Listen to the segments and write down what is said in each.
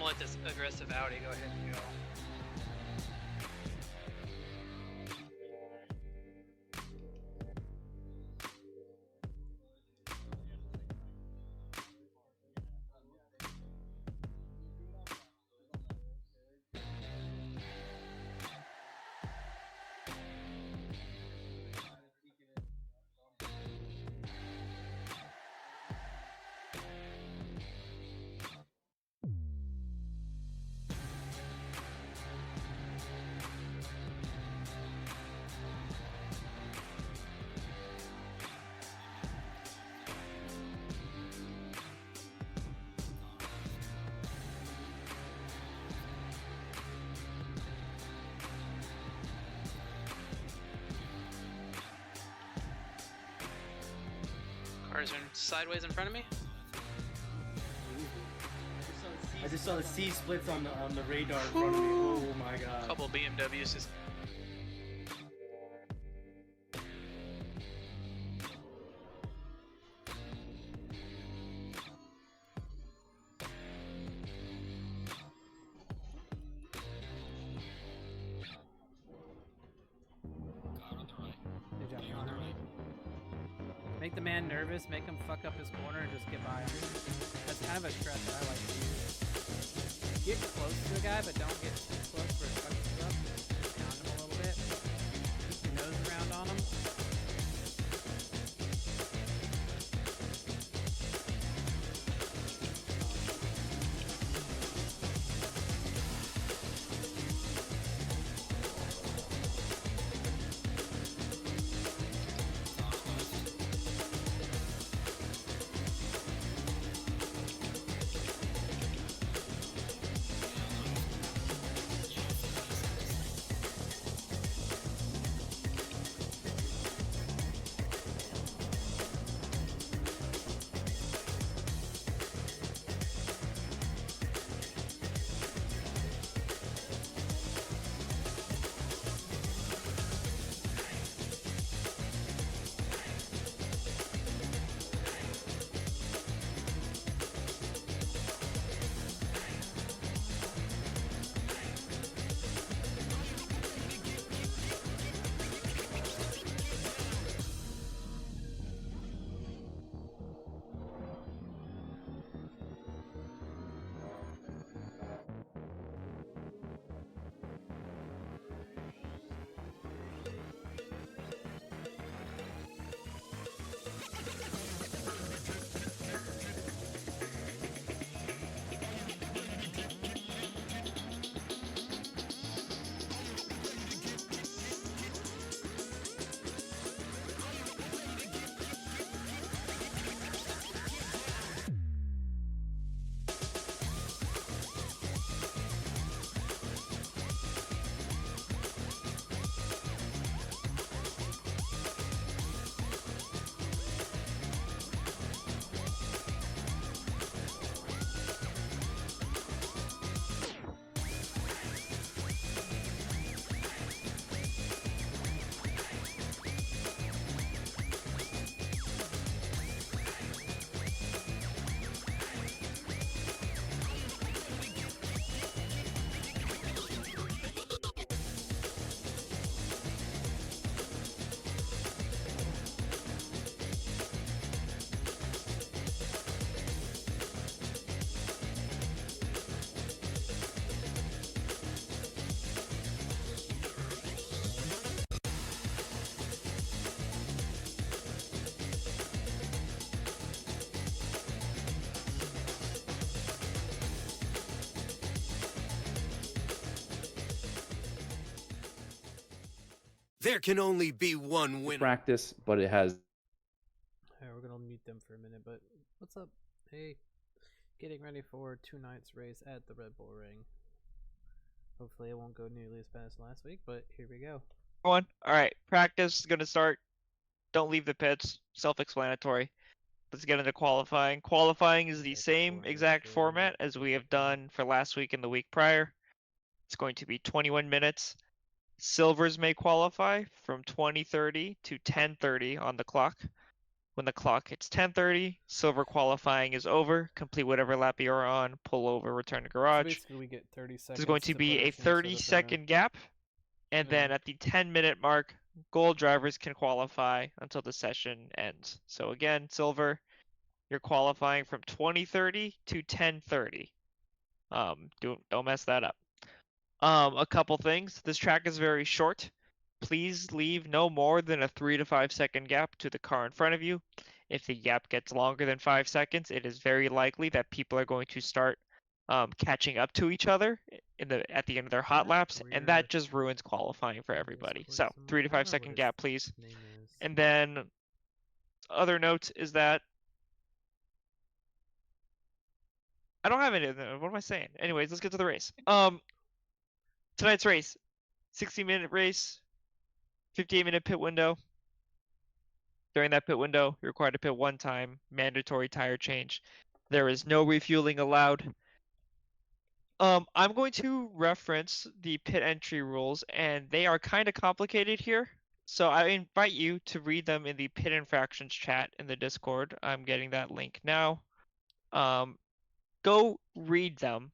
gonna let this aggressive Audi go ahead and go. Cars are sideways in front of me. I just saw the C splits on the radar in front of me. Oh my god. Couple BMWs just. Good job, Connor. Make the man nervous, make him fuck up his corner, and just get by him. That's kind of a strat that I like to use. Get close to the guy, but don't get too close where it fucks you up. Just pound him a little bit. Keep your nose around on him. There can only be one winner. Practice, but it has. Alright, we're gonna mute them for a minute, but what's up? Hey, getting ready for 2 nights race at the Red Bull Ring. Hopefully it won't go nearly as bad as last week, but here we go. All right, practice is gonna start. Don't leave the pits. Self-explanatory. Let's get into qualifying. Qualifying is the same exact format as we have done for last week and the week prior. It's going to be 21 minutes. Silvers may qualify from 20:30 to 10:30 on the clock. When the clock hits 10:30, silver qualifying is over. Complete whatever lap you're on, pull over, return to So garage. basically, we get 30 seconds. There's going to put be our a chance at a 30-second gap, and then at the 10-minute mark, gold drivers can qualify until the session ends. So again, silver, you're qualifying from 20:30 to 10:30. Don't mess that up. A couple things. This track is very short. Please leave no more than a 3 to 5 second gap to the car in front of you. If the gap gets longer than 5 seconds, it is very likely that people are going to start catching up to each other at the end of their hot laps, and that just ruins qualifying for everybody. So 3 to 5 second gap, please. And then other note is that I don't have any. What am I saying? Anyways, let's get to the race. Tonight's race, 60-minute race, 58-minute pit window. During that pit window, you're required to pit one time, mandatory tire change. There is no refueling allowed. I'm going to reference the pit entry rules, and they are kind of complicated here. So I invite you to read them in the pit infractions chat in the Discord. I'm getting that link now. Go read them.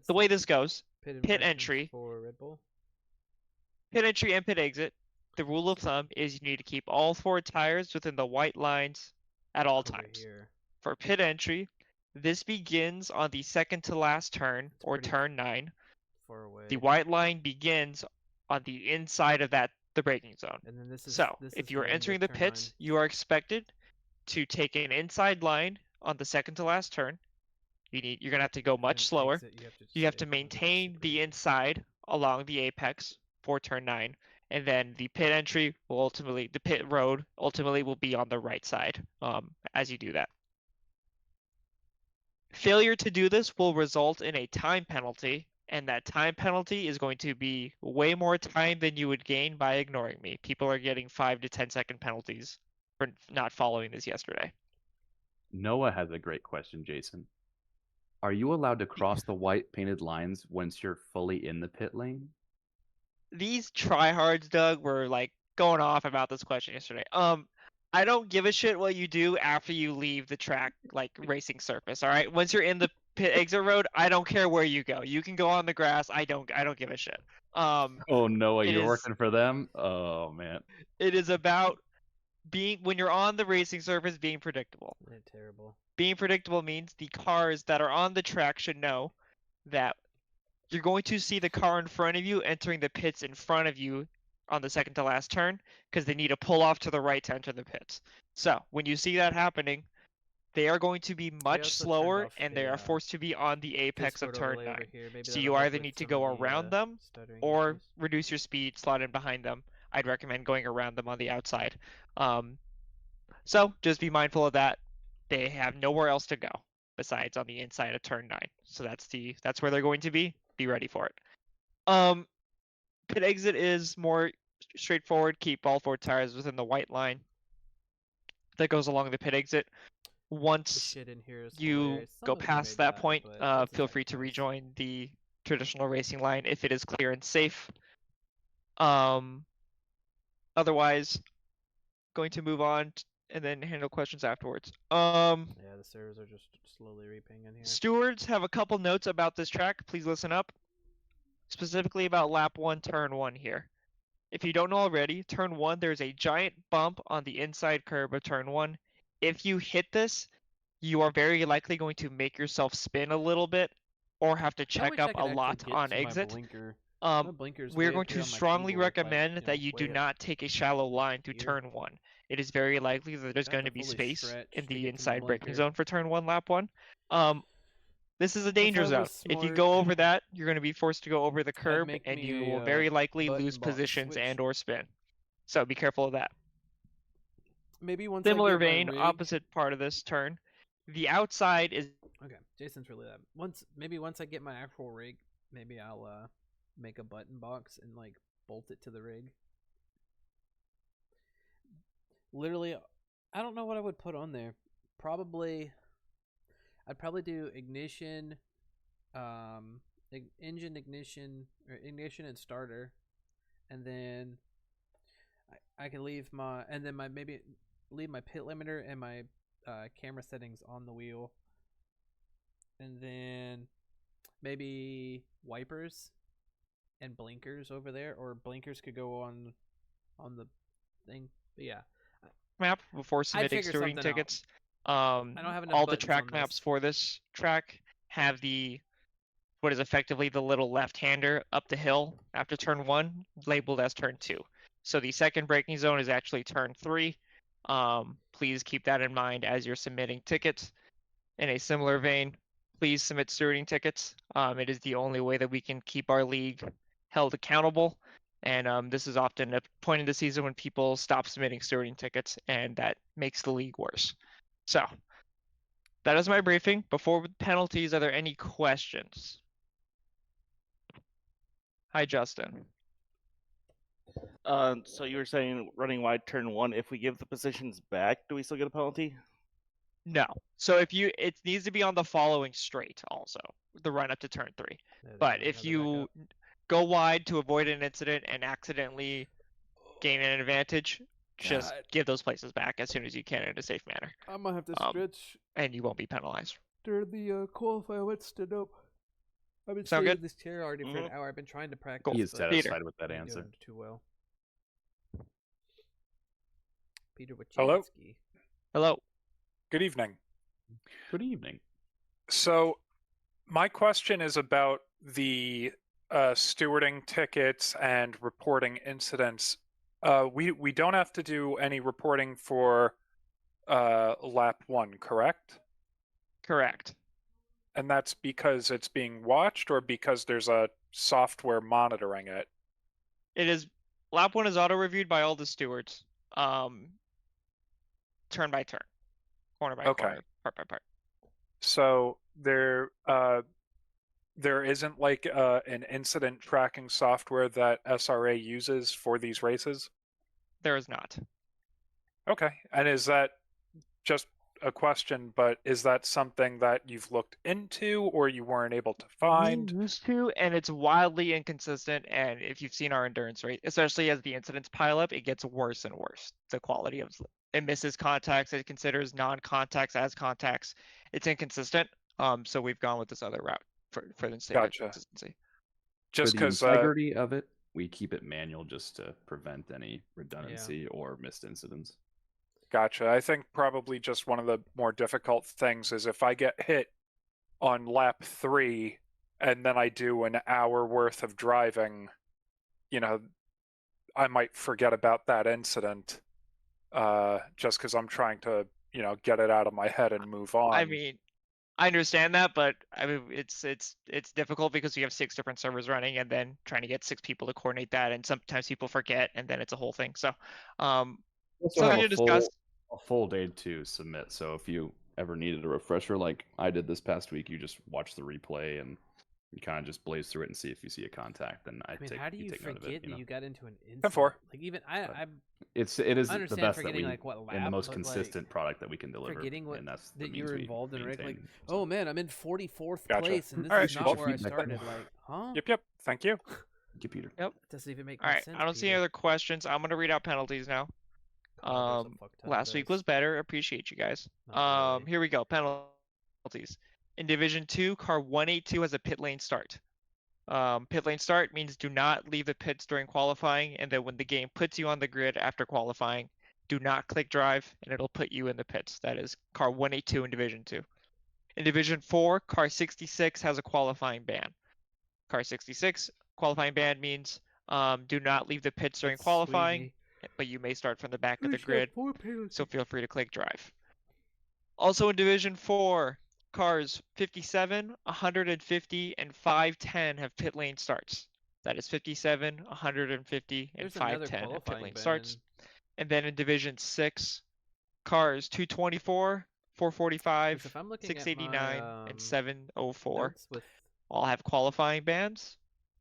The way this goes, pit entry for Red Bull? Pit entry and pit exit. The rule of thumb is you need to keep all 4 tires within the white lines at all times. Here. For pit entry, this begins on the second to last turn, or turn 9. Far away. The white line begins on the inside of the braking zone. And then this is, So, this if is you are when entering the turn pits, 9. you are expected to take an inside line on the second to last turn. You're gonna have to go much slower. Exit, You have to maintain the inside along the apex for turn 9, and then the pit entry will ultimately, the pit road ultimately will be on the right side as you do that. Failure to do this will result in a time penalty, and that time penalty is going to be way more time than you would gain by ignoring me. People are getting 5 to 10 second penalties for not following this yesterday. Noah has a great question, Jason. Are you allowed to cross the white painted lines once you're fully in the pit lane? These tryhards, Doug, were like going off about this question yesterday. I don't give a shit what you do after you leave the track, like racing surface. All right, once you're in the pit exit road, I don't care where you go. You can go on the grass. I don't give a shit. Oh, Noah, you're working for them? Oh man. It is about when you're on the racing surface, being predictable. They're terrible. Being predictable means the cars that are on the track should know that you're going to see the car in front of you entering the pits in front of you on the second to last turn, because they need to pull off to the right to enter the pits. So when you see that happening, they are going to be much slower, and they are forced to be on the apex of turn 9. So you either need to go around them or reduce your speed, slot in behind them. I'd recommend going around them on the outside. So just be mindful of that. They have nowhere else to go besides on the inside of turn 9. So that's where they're going to be. Be ready for it. Pit exit is more straightforward. Keep all 4 tires within the white line that goes along the pit exit. Once you go past that point, feel free to rejoin the traditional racing line if it is clear and safe. Otherwise, going to move on and then handle questions afterwards. Yeah, the servers are just slowly repinging here. Stewards have a couple notes about this track. Please listen up. Specifically about lap 1, turn 1 here. If you don't know already, turn 1, there's a giant bump on the inside curb of turn 1. If you hit this, you are very likely going to make yourself spin a little bit or have to check up a lot on exit. We're going to strongly recommend that you do not take a shallow line through turn 1. It is very likely that there's going to be space in the inside braking zone for turn 1, lap 1. This is a danger zone. If you go over that, you're going to be forced to go over the curb, and you will very likely lose positions and or spin. So be careful of that. Maybe once Similar vein, opposite part of this turn. The outside is... Okay, Jason's really loud. Maybe once I get my actual rig, maybe I'll make a button box and like bolt it to the rig. Literally, I don't know what I would put on there. I'd probably do ignition, engine ignition, or ignition and starter, and then I can leave my, and then maybe leave my pit limiter and my camera settings on the wheel, and then maybe wipers and blinkers over there, or blinkers could go on the thing. But yeah, Map before submitting figure stewarding something out. tickets. I don't have enough All the buttons track on maps this. for this track have the what is effectively the little left-hander up the hill after turn 1 labeled as turn 2. So the second braking zone is actually turn 3. Please keep that in mind as you're submitting tickets. In a similar vein, please submit stewarding tickets. It is the only way that we can keep our league held accountable. And this is often a point in the season when people stop submitting stewarding tickets, and that makes the league worse. So that is my briefing. Before penalties, are there any questions? Hi, Justin. So you were saying running wide turn 1. If we give the positions back, do we still get a penalty? No. So if you, it needs to be on the following straight also, the run up to turn 3. But if you go wide to avoid an incident and accidentally gain an advantage, just give those places back as soon as you can in a safe manner. I might have to stretch And you won't be penalized. during the qualify. I went stood up. I've been Sound sitting good? in this chair already for an hour. I've been trying to practice. Cool. He is but Peter. satisfied with that I'm answer. doing too well. Peter Hello? Wachowski. Hello. Good evening. Good evening. So, my question is about the stewarding tickets and reporting incidents. We don't have to do any reporting for lap 1, correct? Correct. And that's because it's being watched, or because there's a software monitoring it? It is lap 1 is auto reviewed by all the stewards. Turn by turn, corner by corner, part by part. So there isn't like an incident tracking software that SRA uses for these races? There is not. Okay. And is that just a question, but is that something that you've looked into or you weren't able to find? We used to, and it's wildly inconsistent. And if you've seen our endurance rate, especially as the incidents pile up, it gets worse and worse. The quality of it misses contacts. It considers non-contacts as contacts. It's inconsistent. So we've gone with this other route for the sake of consistency. Just For the because integrity of it, we keep it manual just to prevent any redundancy or missed incidents. Gotcha. I think probably just one of the more difficult things is if I get hit on lap 3 and then I do an hour worth of driving, you know, I might forget about that incident just because I'm trying to, you know, get it out of my head and move on. I mean, I understand that, but I mean, it's difficult because you have 6 different servers running, and then trying to get 6 people to coordinate that, and sometimes people forget, and then it's a whole thing. So, something to discuss. A full day to submit. So if you ever needed a refresher, like I did this past week, you just watch the replay and you kind of just blaze through it and see if you see a contact. And I mean, how do you take note of forget it, that you got into an incident? 10-4. Like even I it is the understand best that forgetting we like what lap, and the most but, consistent like, product that we can deliver. forgetting what and that's the that you means were we involved in, right? Like, maintain, oh man, I'm in 44th Gotcha. place, and this All right, is not well, where I feedback. started. Like, huh? Yep. Thank you. Computer. Yep. It doesn't even make All right, sense. I don't see any Peter. other questions. I'm gonna read out penalties now. God, there's a fuck ton of Last week this. was better. Appreciate you guys. Not really. Here we go. Penalties. In Division 2, car 182 has a pit lane start. Pit lane start means do not leave the pits during qualifying, and then when the game puts you on the grid after qualifying, do not click drive, and it'll put you in the pits. That is car 182 in Division 2. In Division 4, car 66 has a qualifying ban. Car 66 qualifying ban means do not leave the pits during That's qualifying, Sweeney. but you may start from the back of the We should grid, have 4 penalties. so feel free to click drive. Also in Division 4, cars 57, 150, and 510 have pit lane starts. That is 57, 150, and There's another 510 have pit qualifying lane ban. starts. And then in Division 6, cars 224, 445, 'Cause if I'm looking at 689, my, and 704 notes with all have qualifying bans.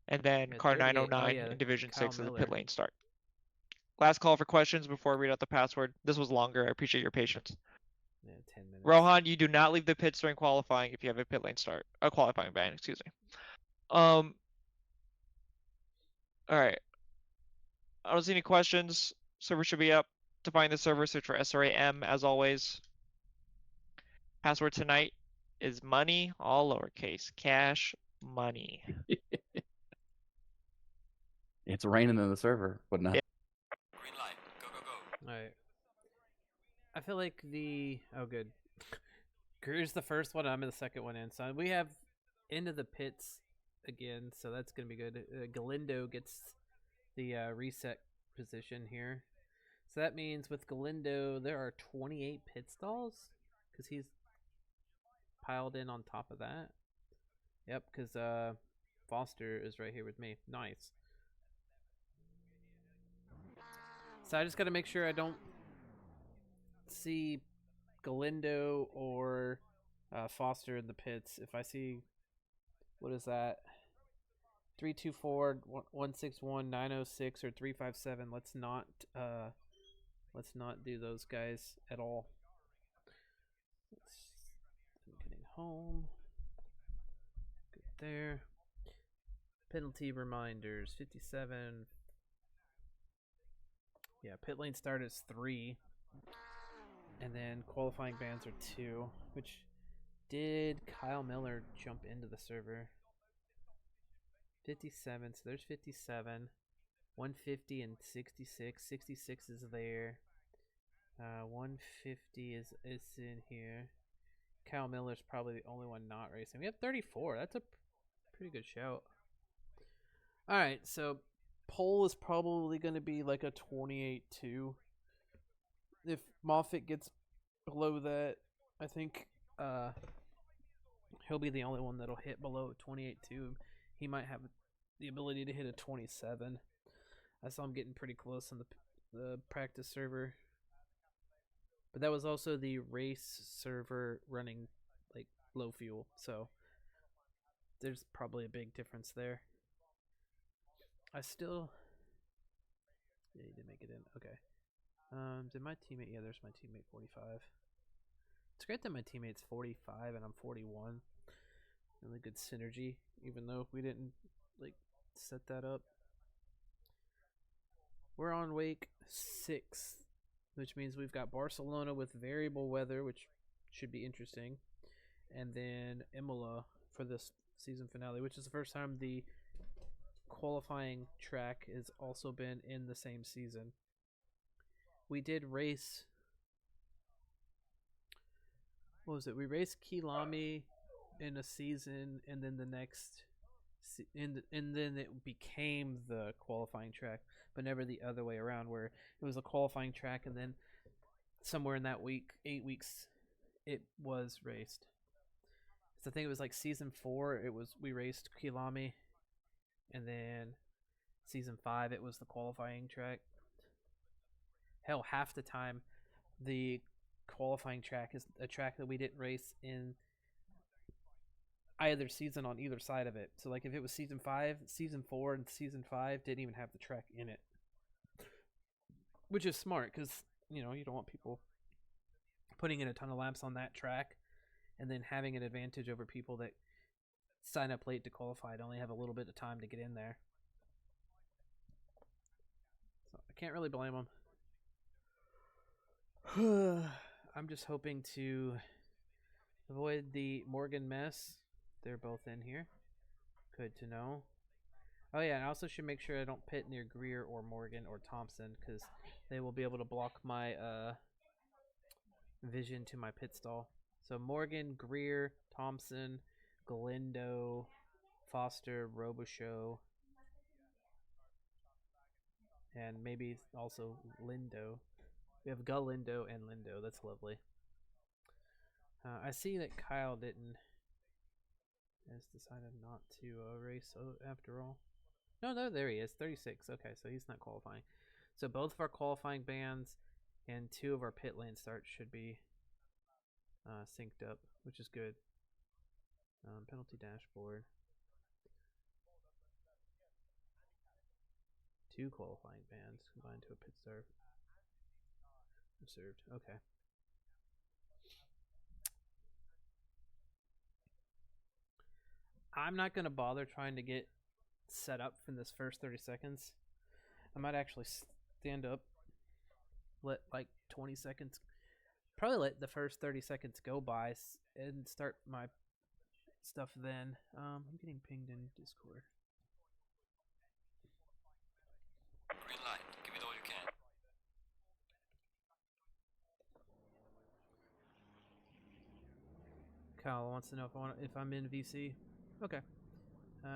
And then at car 38 909 yeah, in Division Kyle 6 is a Miller. pit lane start. Last call for questions before I read out the password. This was longer. I appreciate your patience. Yeah, 10 minutes. Rohan, you do not leave the pits during qualifying if you have a pit lane start. A qualifying ban, excuse me. Alright. I don't see any questions. Server should be up. To find the server, search for SRAM as always. Password tonight is money, all lowercase, cash money. It's raining in the server, but not. Yeah. Alright. I feel like good. Greer's the first one, I'm in the second one in. So we have into the pits again, so that's gonna be good. Galindo gets the reset position here. So that means with Galindo there are 28 pit stalls because he's piled in on top of that. Yep, because Foster is right here with me. Nice. So I just got to make sure I don't see Galindo or Foster in the pits. If I see, what is that? 324 161 906 or 357. Let's not do those guys at all. I'm getting home. Good there. Penalty reminders 57. Yeah, pit lane start is 3. And then qualifying bans are 2. Which did Kyle Miller jump into the server? 57, so there's 57. 150 and 66. 66 is there. 150 is in here. Kyle Miller's probably the only one not racing. We have 34. That's a pretty good shout. Alright, so pole is probably going to be like a 28-2. If Moffitt gets below that, I think he'll be the only one that'll hit below 28-2. He might have the ability to hit a 27. I saw him getting pretty close on the practice server. But that was also the race server running like low fuel, so there's probably a big difference there. I still need to make it in. Okay. Did my teammate? Yeah, there's my teammate 45. It's great that my teammate's 45 and I'm 41. Really good synergy, even though we didn't like set that up. We're on week 6, which means we've got Barcelona with variable weather, which should be interesting, and then Imola for this season finale, which is the first time the qualifying track has also been in the same season. We did race, what was it? We raced Kilami in a season, and then the next, and then it became the qualifying track, but never the other way around, where it was a qualifying track, and then somewhere in that week, 8 weeks, it was raced. So I think it was like season 4. We raced Kilami, and then season 5 it was the qualifying track. Hell, half the time the qualifying track is a track that we didn't race in either season on either side of it. So like if it was season 5, season 4 and season 5 didn't even have the track in it, which is smart because you don't want people putting in a ton of laps on that track and then having an advantage over people that sign up late to qualify and only have a little bit of time to get in there. So I can't really blame them. I'm just hoping to avoid the Morgan mess. They're both in here. Good to know. Oh yeah, and I also should make sure I don't pit near Greer or Morgan or Thompson, because they will be able to block my vision to my pit stall. So Morgan, Greer, Thompson, Galindo, Foster, Robichaux, and maybe also Lindo. We have Galindo and Lindo. That's lovely. I see that Kyle has decided not to race after all. No, there he is. 36. Okay, so he's not qualifying. So both of our qualifying bans and 2 of our pit lane starts should be synced up, which is good. Penalty dashboard. 2 qualifying bans combined to a pit start. Observed. Okay. I'm not going to bother trying to get set up in this first 30 seconds. I might actually stand up let like 20 seconds, probably let the first 30 seconds go by and start my stuff then. I'm getting pinged in Discord. Green light. Give it all you can. Kyle wants to know if I'm in VC. Okay.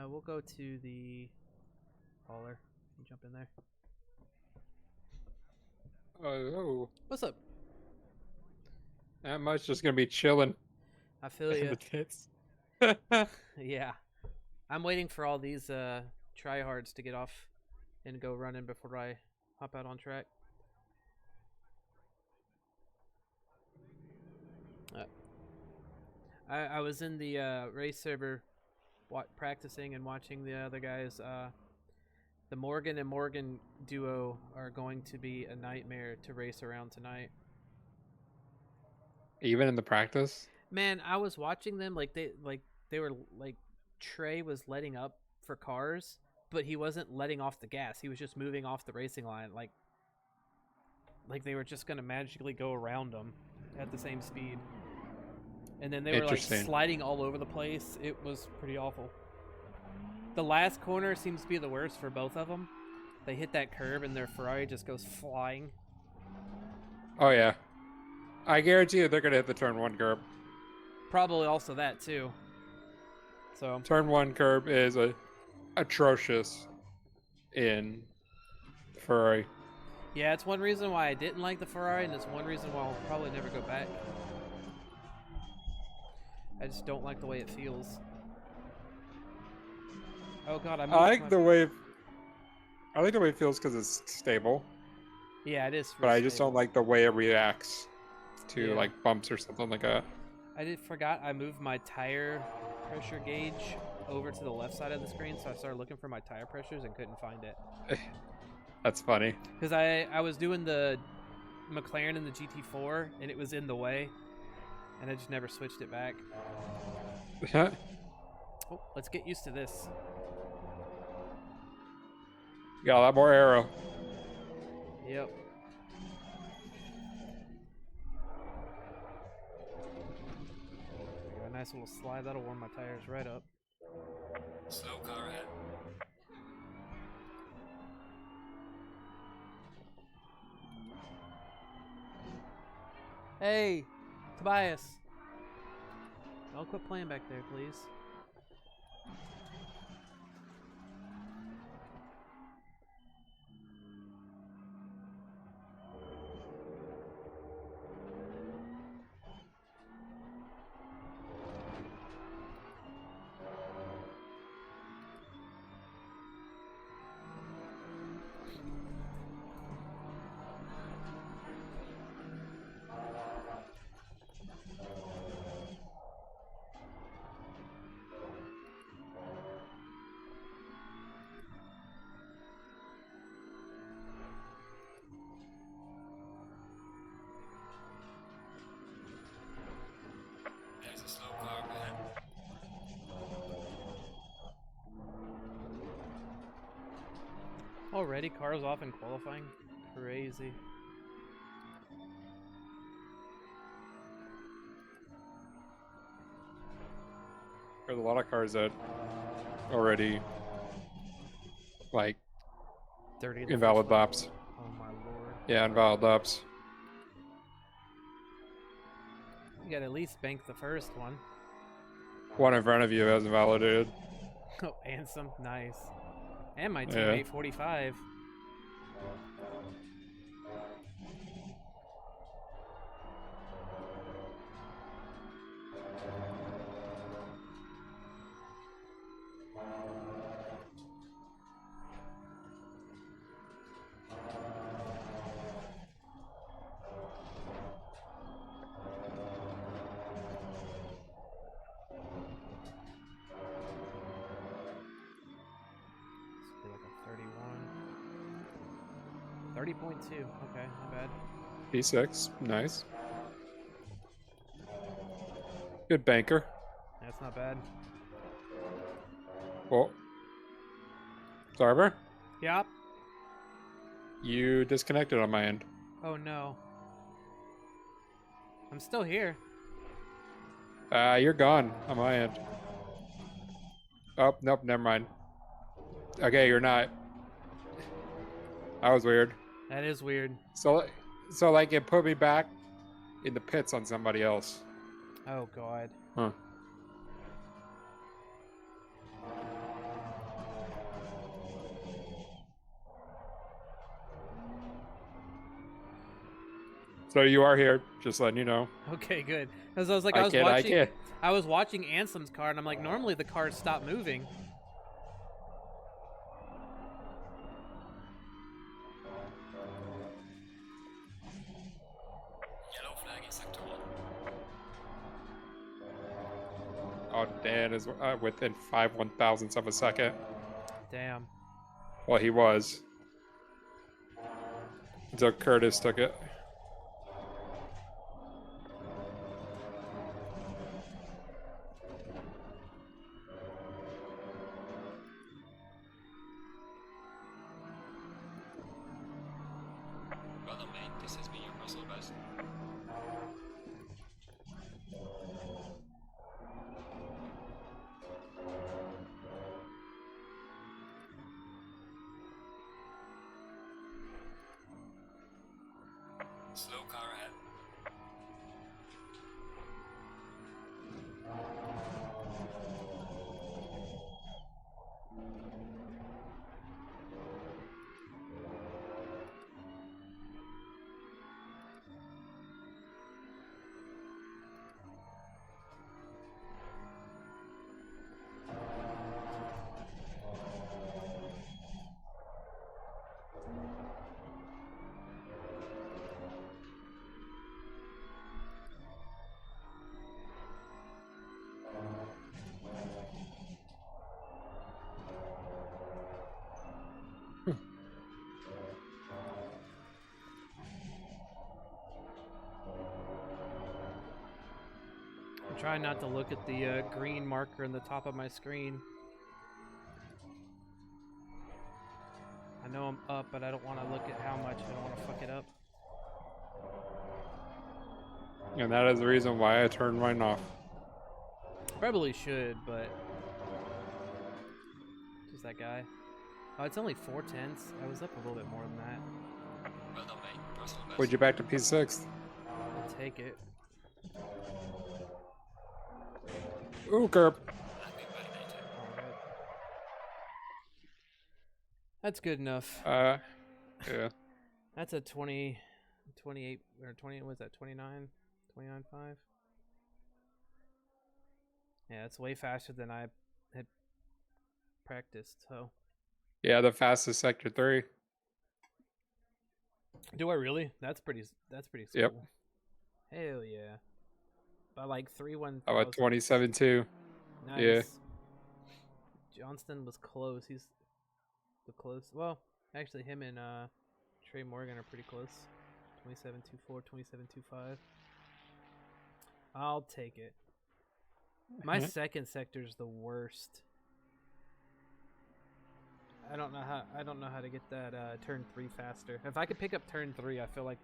We'll go to the hauler. You jump in there. Oh, What's up? not much. Just gonna be chilling I feel in you. the tits. Yeah. I'm waiting for all these tryhards to get off and go running before I hop out on track. I was in the race server practicing and watching the other guys. The Morgan and Morgan duo are going to be a nightmare to race around tonight. Even in the practice. Man, I was watching them they were like Trey was letting up for cars, but he wasn't letting off the gas. He was just moving off the racing line like they were just gonna magically go around them at the same speed. And then they were like sliding all over the place. It was pretty awful. The last corner seems to be the worst for both of them. They hit that curb and their Ferrari just goes flying. Oh yeah, I guarantee you they're gonna hit the turn 1 curb. Probably also that too. So Turn 1 curb is atrocious in Ferrari. yeah, it's one reason why I didn't like the Ferrari, and it's one reason why I'll probably never go back. I just don't like the way it feels. Oh god, I like the way it feels because it's stable. Yeah, it is. But I just don't like the way it reacts to like bumps or something like that. I forgot I moved my tire pressure gauge over to the left side of the screen, so I started looking for my tire pressures and couldn't find it. That's funny. Because I was doing the McLaren in the GT4 and it was in the way, and I just never switched it back. Oh, let's get used to this. You got a lot more aero. Yep. A nice little slide, that'll warm my tires right up. Slow car ahead. Hey, Tobias. Don't quit playing back there, please. There's a slow car ahead. Already cars off in qualifying? Crazy. There's a lot of cars that already like 30 invalid laps. Oh my lord. Yeah, invalid laps. You gotta at least bank the first one. One in front of you has invalidated. Oh, Ansem, nice. And my teammate 45. Like a 31. 30.2. Okay, not bad. P6, nice. Good banker. That's not bad. Well, Zarber, Yep. you disconnected on my end. Oh no. I'm still here. You're gone on my end. Oh, nope, never mind. Okay, you're not. That was weird. That is weird. So like it put me back in the pits on somebody else. Oh god. Huh. So you are here, just letting you know. Okay, good. Because I was like, I was watching Ansem's car, and I'm like, normally the cars stop moving. Yellow flag in sector 1. Oh, Dan is within 5/1000ths of a second. Damn. Well, he was. Until Curtis took it. Well done, mate. This has been your personal best. Slow car ahead. I'm trying not to look at the green marker in the top of my screen. I know I'm up, but I don't want to look at how much. I don't want to fuck it up. And that is the reason why I turned mine off. Probably should, but... Who's that guy? Oh, it's only 4/10. I was up a little bit more than that. Well done, mate. Personal best. Put you back to P6. I'll take it. Ooh, Kerp. Landing validated. Alright. That's good enough. Yeah. That's a 28, or 20, was that 29? 29.5? Yeah, it's way faster than I had practiced, so. Yeah, the fastest sector 3. Do I really? That's pretty cool. Yep. Hell yeah. By like 3/1000. How about 27.2? Nice. Yeah. Johnston was close. He's the close. Well, actually, him and Trey Morgan are pretty close. 27.24, 27.25. I'll take it. My second sector is the worst. I don't know how to get that turn 3 faster. If I could pick up turn 3, I feel like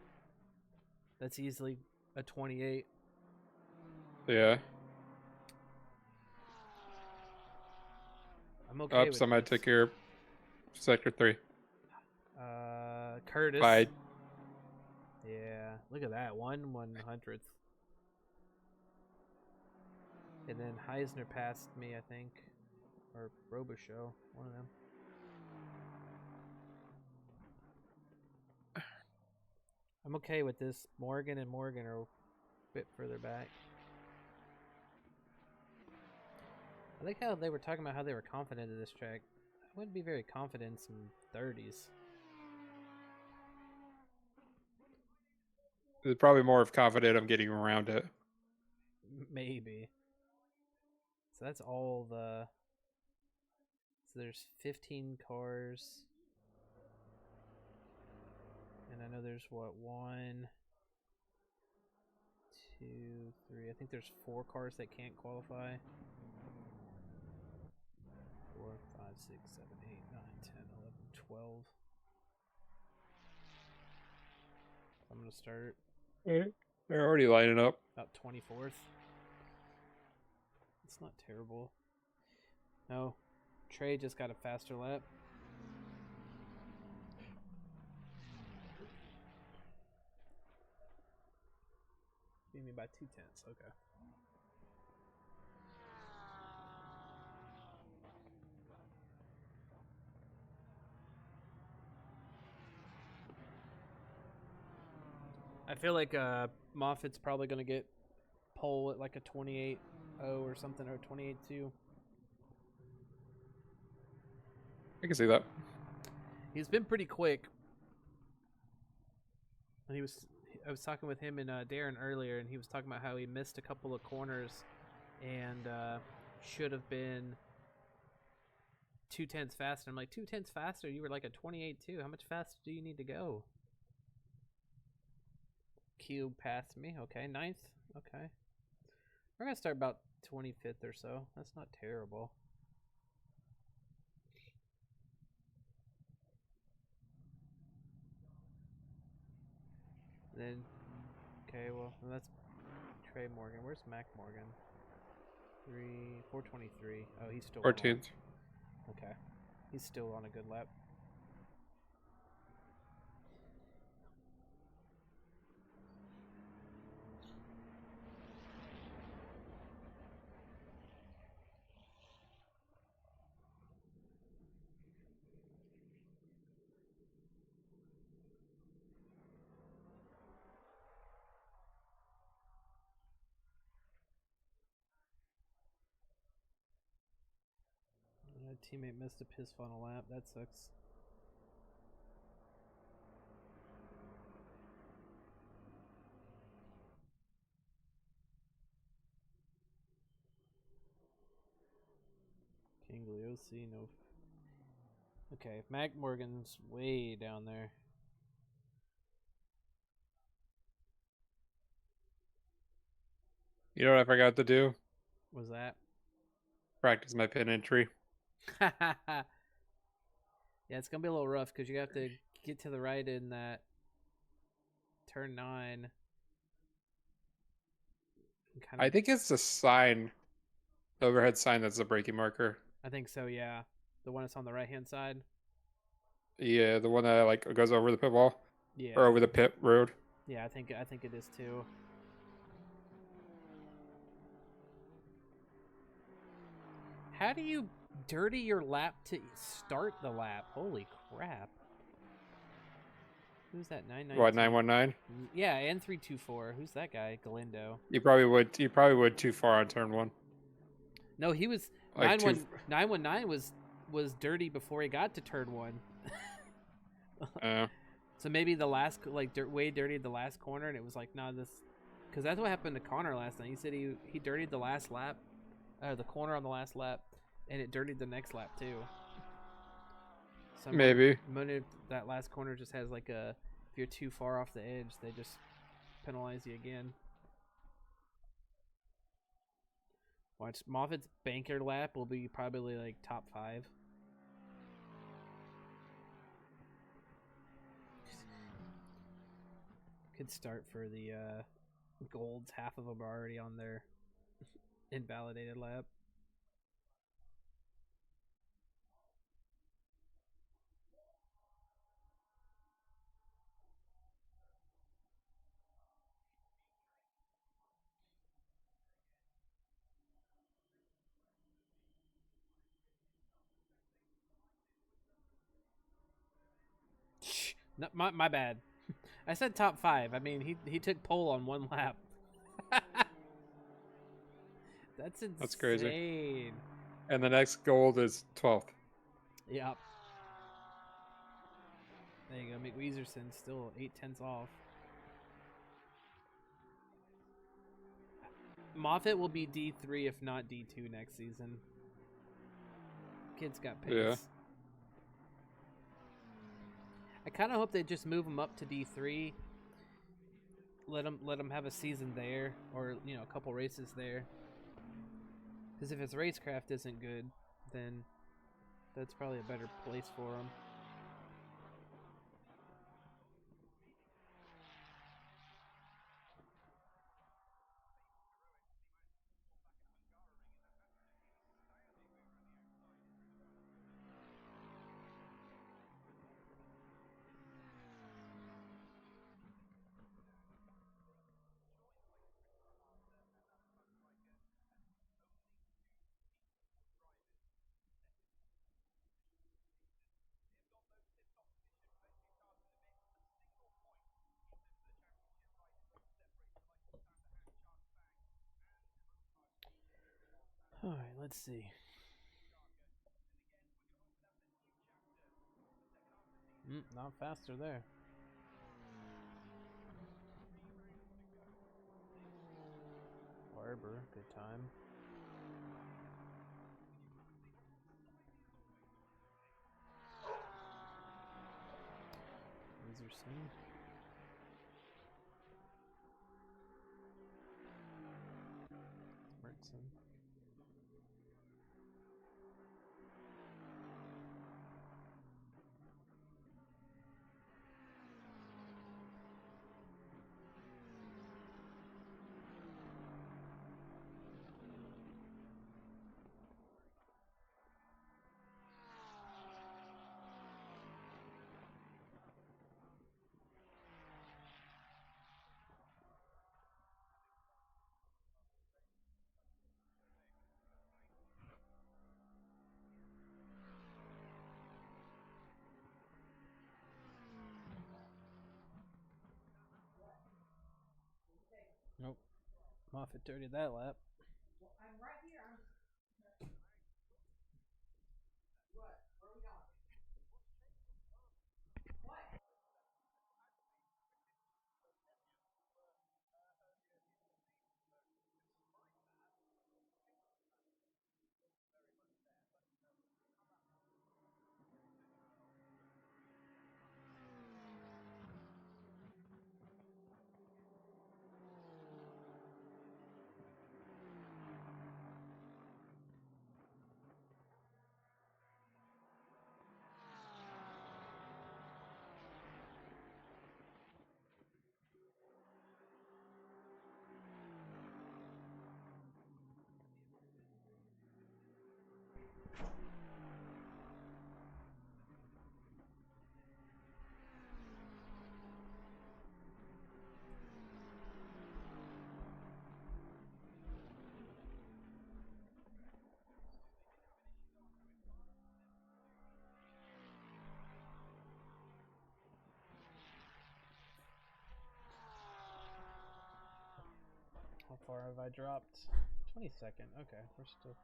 that's easily a 28. Yeah. I'm okay with somebody this. took your sector 3. Curtis. Bye. Yeah, look at that, 1/100th. And then Heisner passed me, I think, or Robichaux, one of them. I'm okay with this. Morgan and Morgan are a bit further back. I like how they were talking about how they were confident in this track. I wouldn't be very confident in some 30s. They're probably more of confident of getting around it. Maybe. So that's all the... So there's 15 cars. And I know there's, what, 1, 2, 3... I think there's 4 cars that can't qualify. 4, 5, 6, 7, 8, 9, 10, 11, 12. I'm gonna start They're already lining up. about 24th. It's not terrible. No, Trey just got a faster lap. Beat me by 2/10. Okay. I feel like Moffat's probably going to get pole at like a 28-0 or something, or 28-2. I can see that. He's been pretty quick. And I was talking with him and Darren earlier, and he was talking about how he missed a couple of corners and should have been 2/10 faster. I'm like, 2/10 faster? You were like a 28-2. How much faster do you need to go? Q passed me. Okay, 9th. Okay. We're going to start about 25th or so. That's not terrible. Then, okay, well, that's Trey Morgan. Where's Mac Morgan? 423. Oh, he's still 14th. Okay. He's still on a good lap. Teammate missed a piss funnel lap. That sucks. Kingley OC, no. Okay, Mac Morgan's way down there. You know what I forgot to do? Was that? Practice my pin entry. Yeah, it's gonna be a little rough because you have to get to the right in that turn 9. I think it's the sign, the overhead sign that's the braking marker. I think so. Yeah, the one that's on the right hand side. Yeah, the one that like goes over the pit wall. Yeah. Or over the pit road. Yeah, I think it is too. How do you dirty your lap to start the lap? Holy crap. Who's that? 992? What, 919? Yeah, and 324. Who's that guy? Galindo. You probably would too far on turn 1. No, he was Like 919 was dirty before he got to turn 1. So maybe the last way dirtied the last corner, and it was like, nah, this, because that's what happened to Connor last night. He said he dirtied the last lap, the corner on the last lap, and it dirtied the next lap too. So maybe that last corner just has like a, if you're too far off the edge, they just penalize you again. Watch, Moffat's banker lap will be probably like top 5. Good start for the golds. Half of them are already on their invalidated lap. No, my bad. I said top 5. I mean, he took pole on 1 lap. That's insane. That's crazy. And the next gold is 12th. Yep. There you go. McWeezerson still 8/10 off. Moffat will be D3 if not D2 next season. Kid's got pace. Yeah. I kind of hope they just move him up to D3. Let him have a season there, or a couple races there. Because if his racecraft isn't good, then that's probably a better place for him. Alright, let's see. Not faster there. Barber, good time. Laserson. Smartson. Nope. Moffat dirtied that lap. I'm right here. What? Where are we going? What? How far have I dropped? 22nd. Okay, we're still.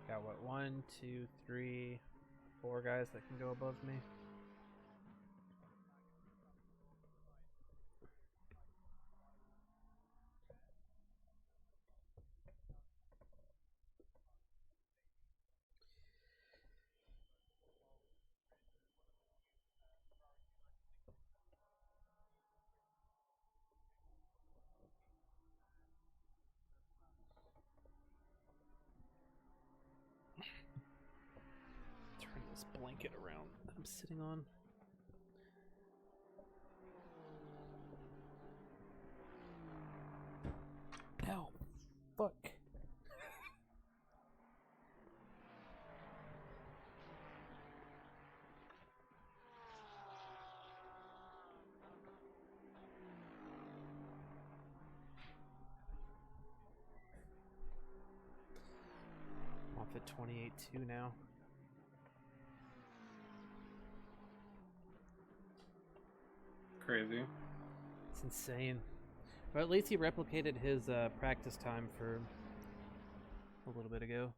Got what? 1, 2, 3, 4 guys that can go above me. Turn this blanket around that I'm sitting on. Ow. Fuck. I'm off at 28-2 now. Crazy. It's insane. But at least he replicated his practice time for a little bit ago.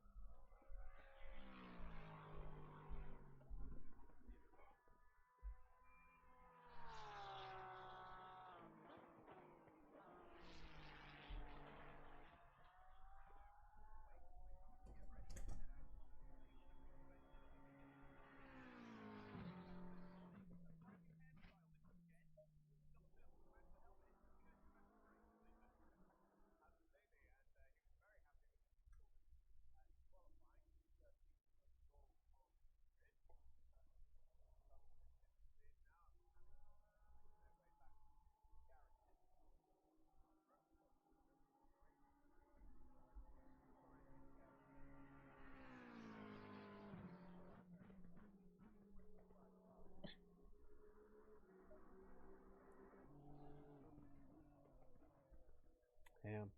Damn.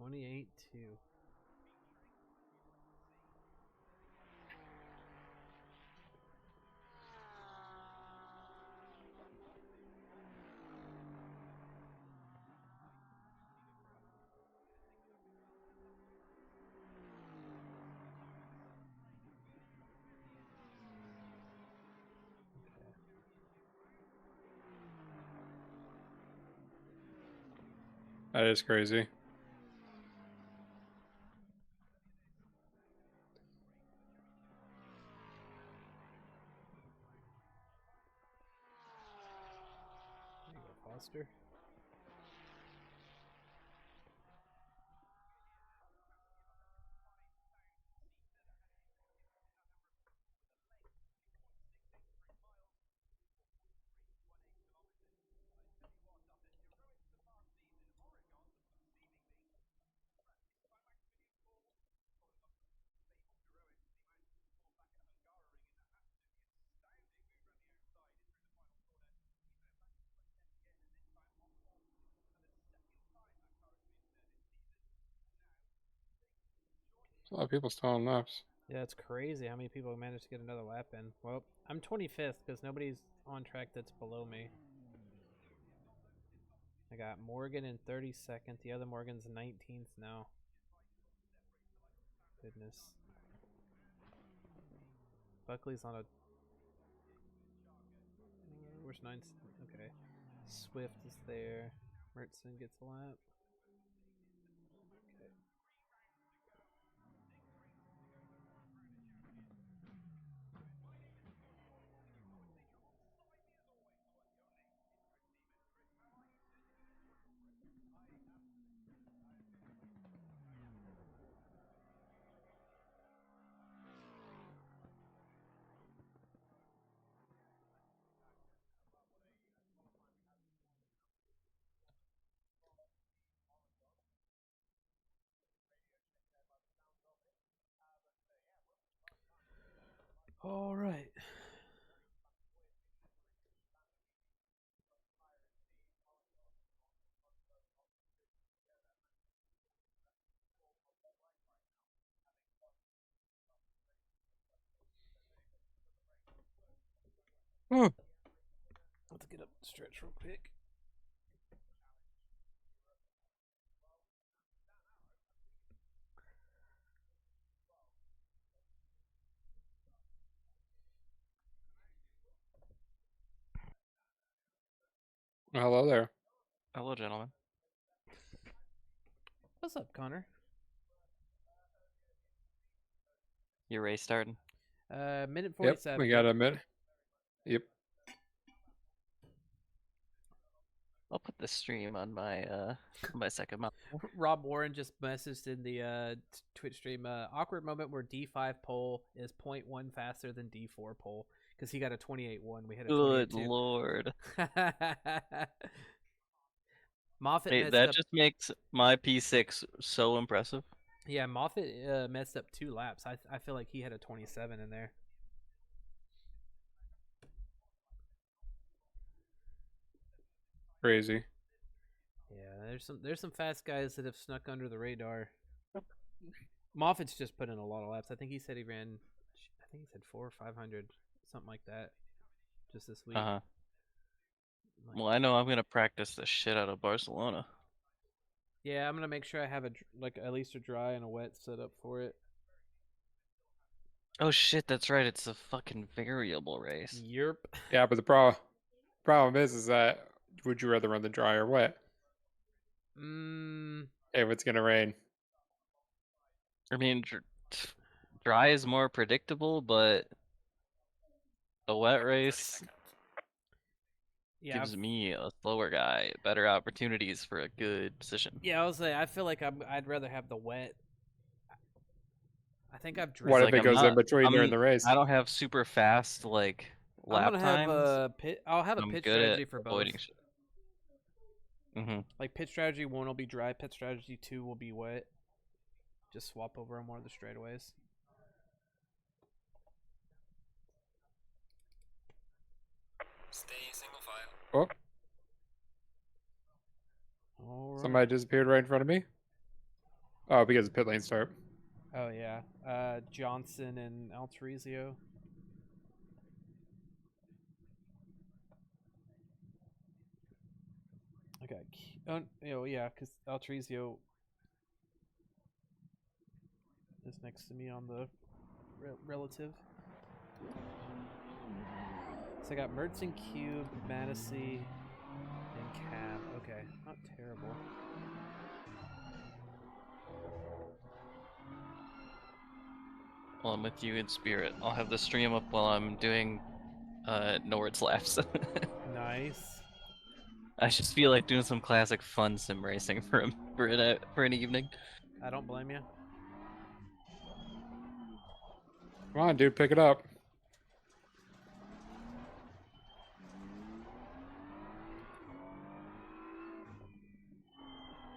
28-2. That is crazy. There you go, Foster. A lot of people still on laps. Yeah, it's crazy how many people managed to get another lap in. Well, I'm 25th because nobody's on track that's below me. I got Morgan in 32nd. The other Morgan's 19th now. Goodness. Buckley's on a... where's 9th? Okay. Swift is there. Mertson gets a lap. Okay. All right. Let's get up the stretch real quick. Hello there. Hello, gentlemen. What's up, Connor? Your race starting? Minute Yep, 47. we got a minute. Yep. I'll put the stream on my second mount. Rob Warren just messaged in the Twitch stream, awkward moment where D5 pole is 0.1 faster than D4 pole because he got a 28-1. We had a Good 28-2. lord. Moffat Hey, messed that up. just makes my P6 so impressive. Yeah, Moffat messed up 2 laps. I feel like he had a 27 in there. Crazy. Yeah, there's some fast guys that have snuck under the radar. Moffat's just put in a lot of laps. I think he said he ran, I think he said 400 or 500, something like that, just this week. Uh-huh. Well, I know I'm gonna practice the shit out of Barcelona. Yeah, I'm gonna make sure I have at least a dry and a wet setup for it. Oh shit, that's right. It's a fucking variable race. Yerp. Yeah, but the problem is that would you rather run the dry or wet? If it's gonna rain. I mean, dry is more predictable, but the wet race gives me, a slower guy, better opportunities for a good position. Yeah, I was say I feel like I'd rather have the wet. I think I've driven. What if it goes in between during the race? I don't have super fast lap I'm gonna have times. a pit. I'll have a I'm pit good strategy at for both. avoiding shit. Like pit strategy 1 will be dry. Pit strategy 2 will be wet. Just swap over on one of the straightaways. Stay single file. Oh, All right. somebody disappeared right in front of me. Oh, because of pit lane start. Oh yeah, Johnson and Altarizio. Okay. Oh yeah, because Altarizio is next to me on the relative. So I got Mertz Cube, Matissey, and Cab. Okay, not terrible. while I'm with you in spirit. I'll have the stream up while I'm doing Nord's laps. Nice. I just feel like doing some classic fun sim racing for an evening. I don't blame you. Come on, dude, pick it up.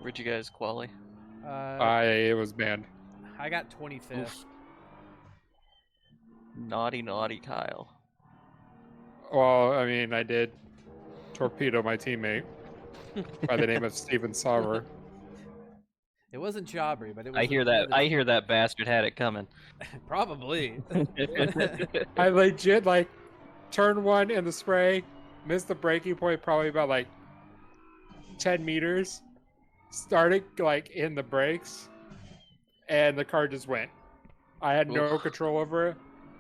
Where'd you guys quali? It was banned. I got 25th. Oof. Naughty, naughty Kyle. Well, I mean, I did torpedo my teammate by the name of Steven Sarver. It wasn't Jabri, but it was. I hear that. I hear that bastard had it coming. Probably. I legit like turn one in the spray, missed the braking point probably about like 10 meters, started like in the brakes, and the car just went. I had no control over it.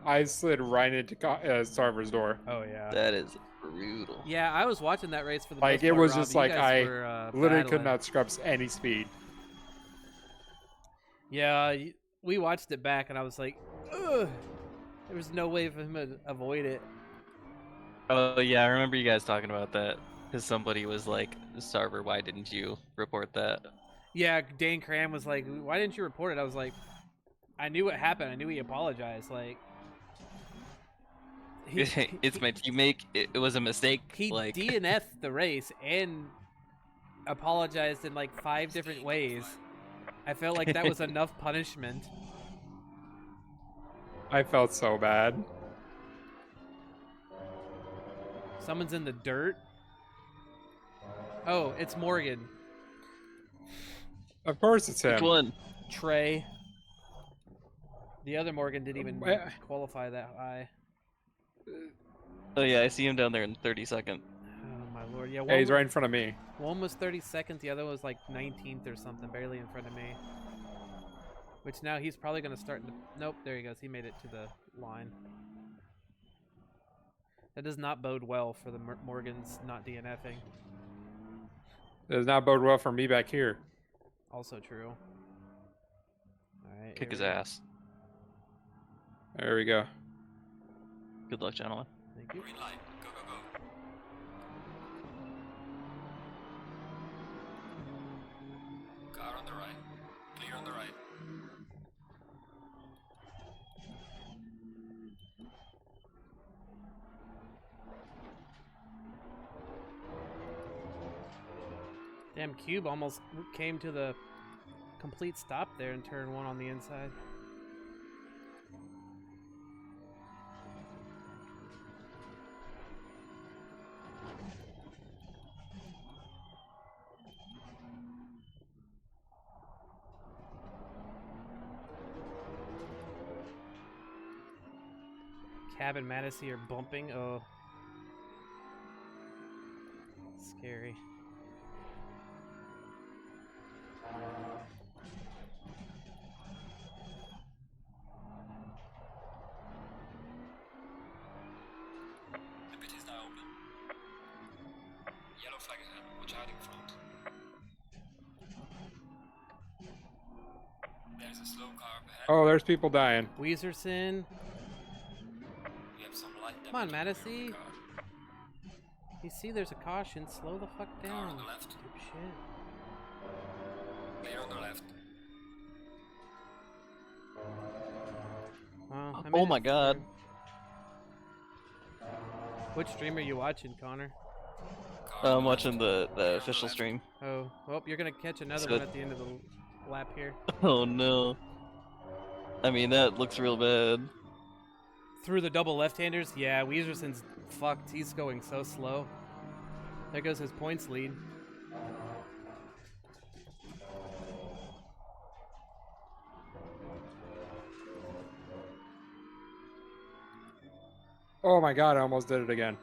I slid right into Sarver's door. Oh yeah. That is brutal. Yeah, I was watching that race for the Like most it part, was Rob. just You like guys I were, literally could battling. not scrub any speed. Yeah, we watched it back, and I was like, ugh. There was no way for him to avoid it. Oh yeah, I remember you guys talking about that. Because somebody was like, Sarver, why didn't you report that? Yeah, Dan Cram was like, why didn't you report it? I was like, I knew what happened. I knew he apologized. Like, It's my teammate. It was a mistake. he Like DNF'd the race and apologized in like 5 different ways. I felt like that was enough punishment. I felt so bad. Someone's in the dirt. Oh, it's Morgan. Of course it's him. which one? Trey. The other Morgan didn't even Wha- qualify that high. Oh yeah, I see him down there in 32nd. Oh my lord. Yeah, Hey, he's right in front of me. one was 32nd, the other was like 19th or something, barely in front of me. Which now he's probably going to start in the... Nope, there he goes. He made it to the line. That does not bode well for the Morgans not DNFing. Does not bode well for me back here. Also true. Alright. Kick his ass. There we go. Good luck, gentlemen. Thank you. Green light. Go, go, go. Car on the right. Clear on the right. Damn, Cube almost came to the complete stop there in turn 1 on the inside. Cab and Madison are bumping. Oh. Scary. The pit is now open. Yellow flag ahead. Watch out in front. There's a slow car up ahead. Oh, there's people dying. Weezerson. We have some light Come on, damage on the Madison. car. You see there's a caution. Slow the fuck Car down. on the left. Dipshit. Clear on the left. Wow, I Oh made my it god. through. Which stream are you watching, Connor? Car on I'm the watching left. the official stream. Oh, well, you're gonna catch another So- one at the end of the lap here. Oh no. I mean, that looks real bad. Through the double left-handers? Yeah, Weezerson's fucked. He's going so slow. There goes his points lead. Oh my god, I almost did it again.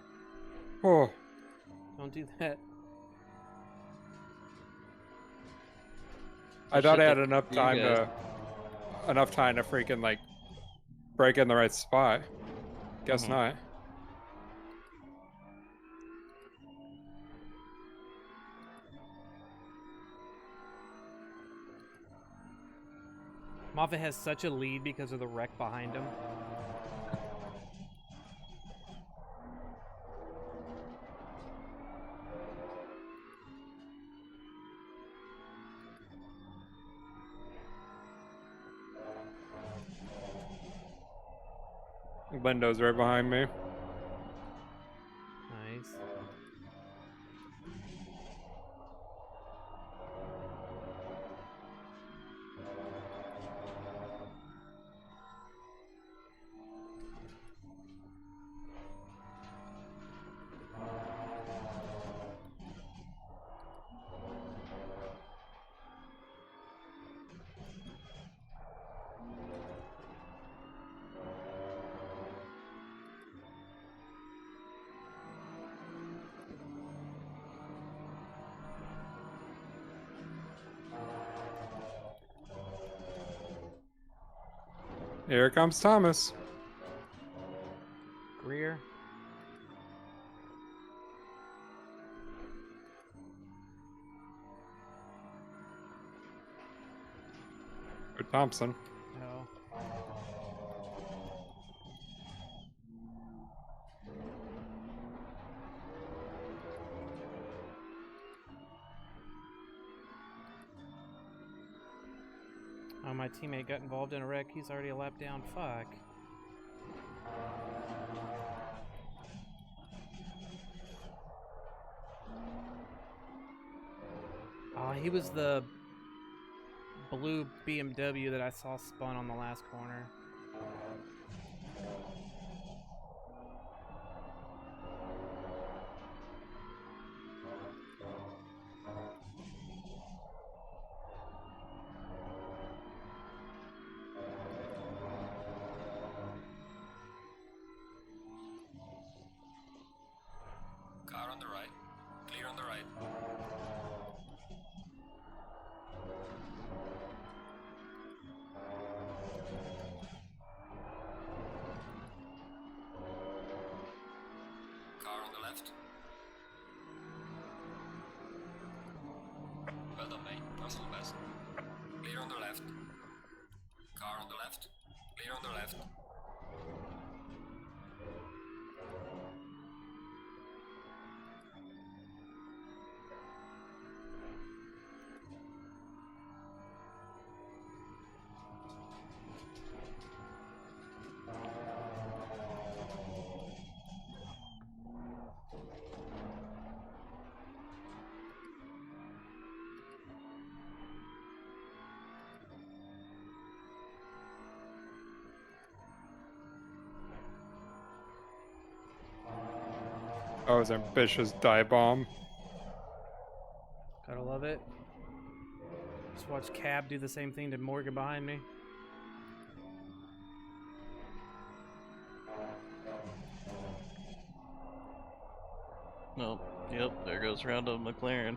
Oh, Don't do that. I thought I had Shit, enough you time guys. to freaking like break in the right spot. Guess Mhm. not. Moffat has such a lead because of the wreck behind him. Lindo's right behind me. Nice. Here comes Thomas. Greer. Or Thompson. No. Oh, my teammate got involved in a wreck. He's already a lap down. Fuck. Oh, he was the blue BMW that I saw spun on the last corner. Car on the right. Clear on the right. Car on the left. Well done, mate. Personal best. Clear on the left. Car on the left. Clear on the left. That was an ambitious dive bomb. Gotta love it. Just watch Cab do the same thing to Morgan behind me. Nope. Yep, there goes round of McLaren.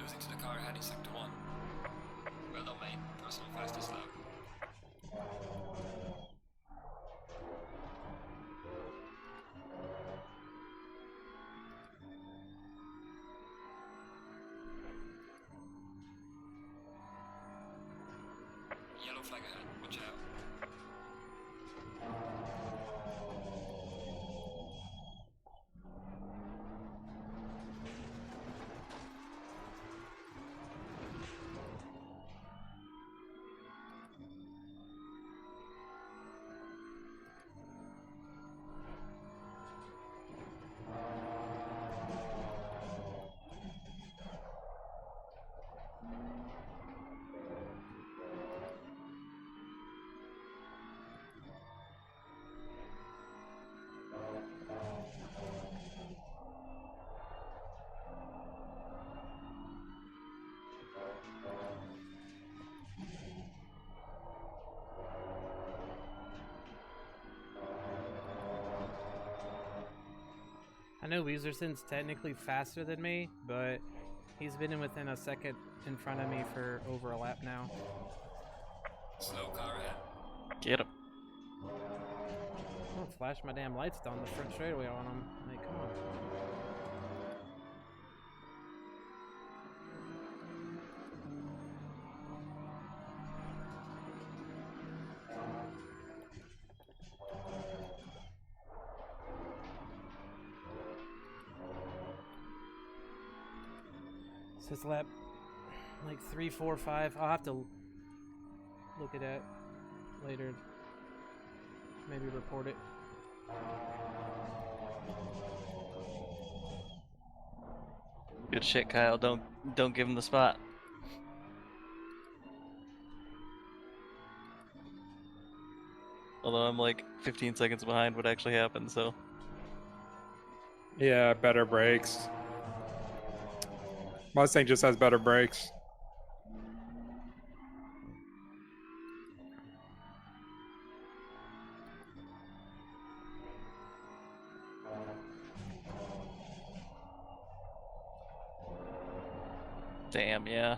Losing to the car heading sector 1. Well done, mate. Personal fastest lap. Yellow flag ahead. Watch out. I know Weezerson's technically faster than me, but he's been in within a second in front of me for over a lap now. Slow car ahead. Get him. I don't flash my damn lights down the front straightaway on him. Like, come on. This is lap like 3, 4, 5. I'll have to look at it later. Maybe report it. Good shit, Kyle. Don't give him the spot. Although I'm like 15 seconds behind what actually happened, so. Yeah, better brakes. Mustang just has better brakes. Damn, yeah.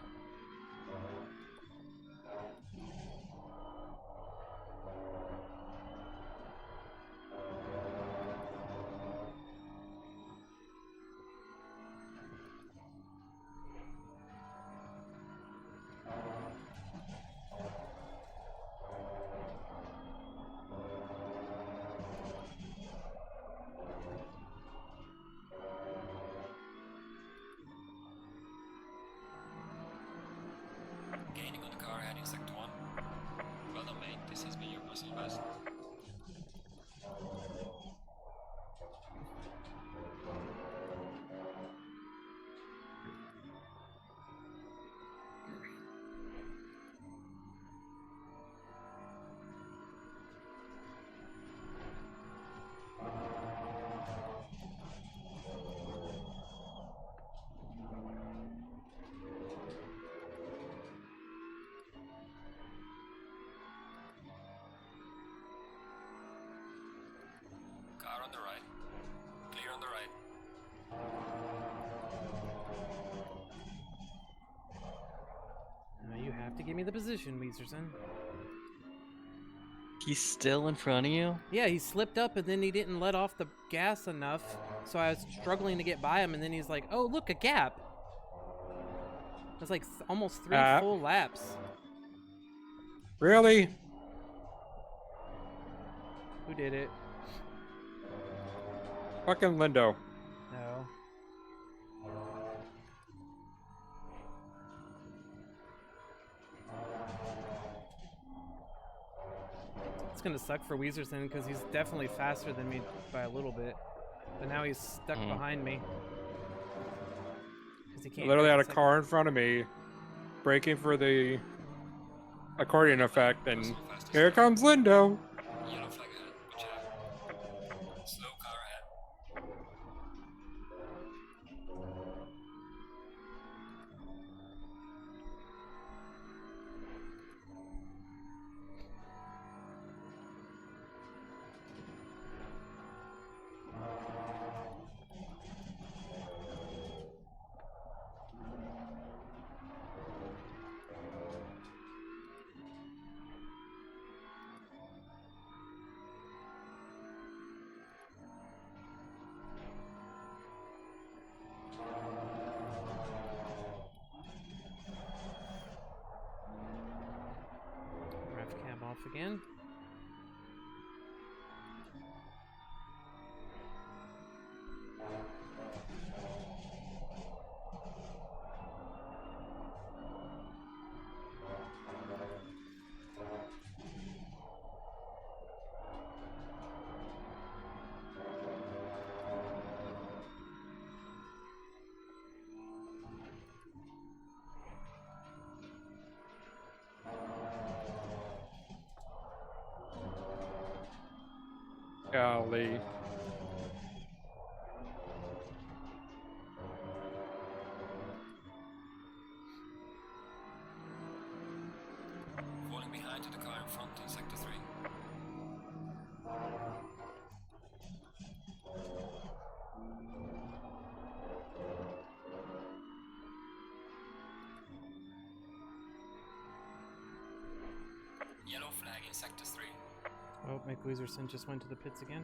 Gaining on the car ahead in sector 1. Well done, mate. This has been your personal best. Car on the right. Clear on the right. You have to give me the position, Weezerson. He's still in front of you? Yeah, he slipped up and then he didn't let off the gas enough, so I was struggling to get by him, and then he's like, oh, look, a gap. That's like almost 3 full laps. Really? Who did it? Fucking Lindo. No. It's gonna suck for Weezerson because he's definitely faster than me by a little bit, but now he's stuck behind me. 'Cause he can't Literally get had a second. car in front of me, braking for the accordion effect, and here comes Lindo. Yellow flag ahead. Watch out. Slow car ahead. Ref cam off again. Golly. Falling behind to the car in front in sector 3. sector 3. Oh, McWeezerson just went to the pits again.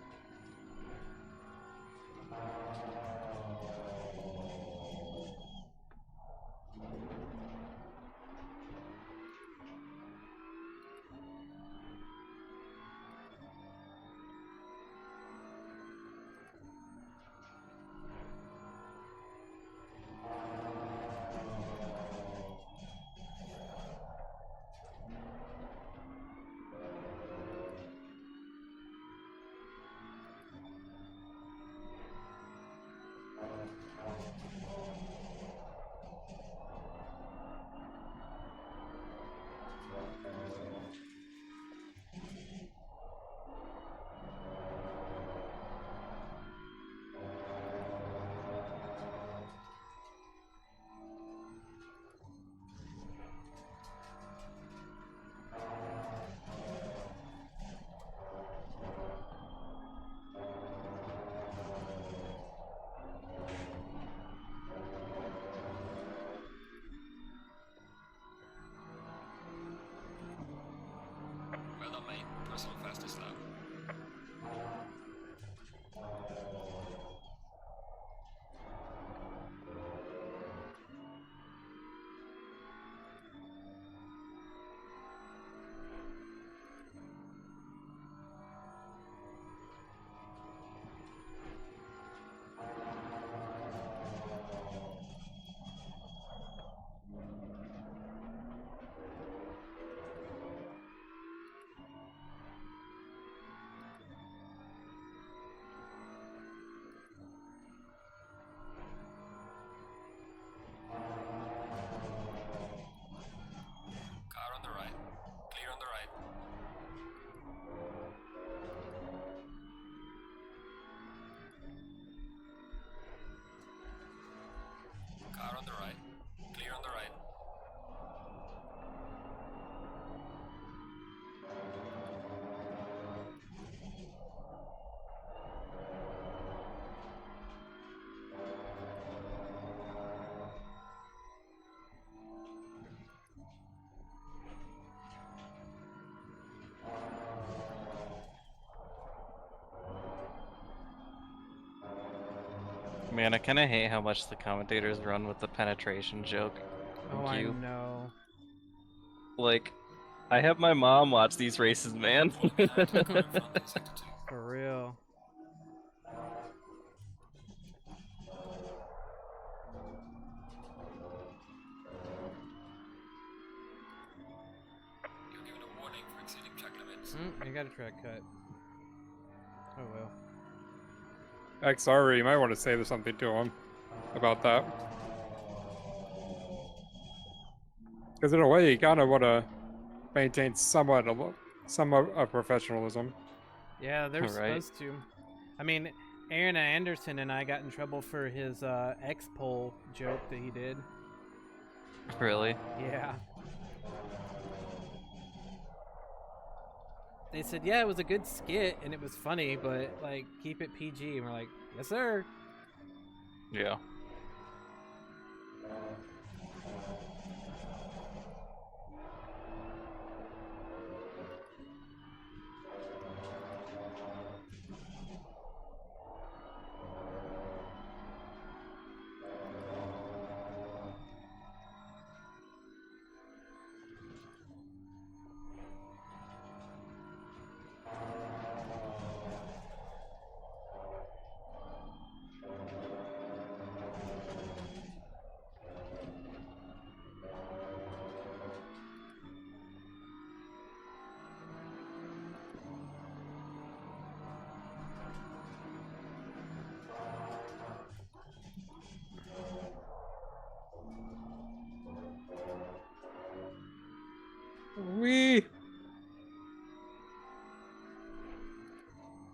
Well done, mate. Personal fastest lap. Car on the right. Clear on the right. Car on the right. Clear on the right. Man, I kind of hate how much the commentators run with the penetration joke. Oh, Thank I you. know. Like, I have my mom watch these races, man. For real. You're given a warning for exceeding track limits. You got a track cut. Oh well. XR, you might want to say something to him about that. Because in a way, you kind of want to maintain somewhat of professionalism. Yeah, they're Right. supposed to. I mean, Aaron Anderson and I got in trouble for his X-Pole joke that he did. Really? Yeah. They said, yeah, it was a good skit and it was funny, but like keep it PG. And we're like, yes, sir. Yeah.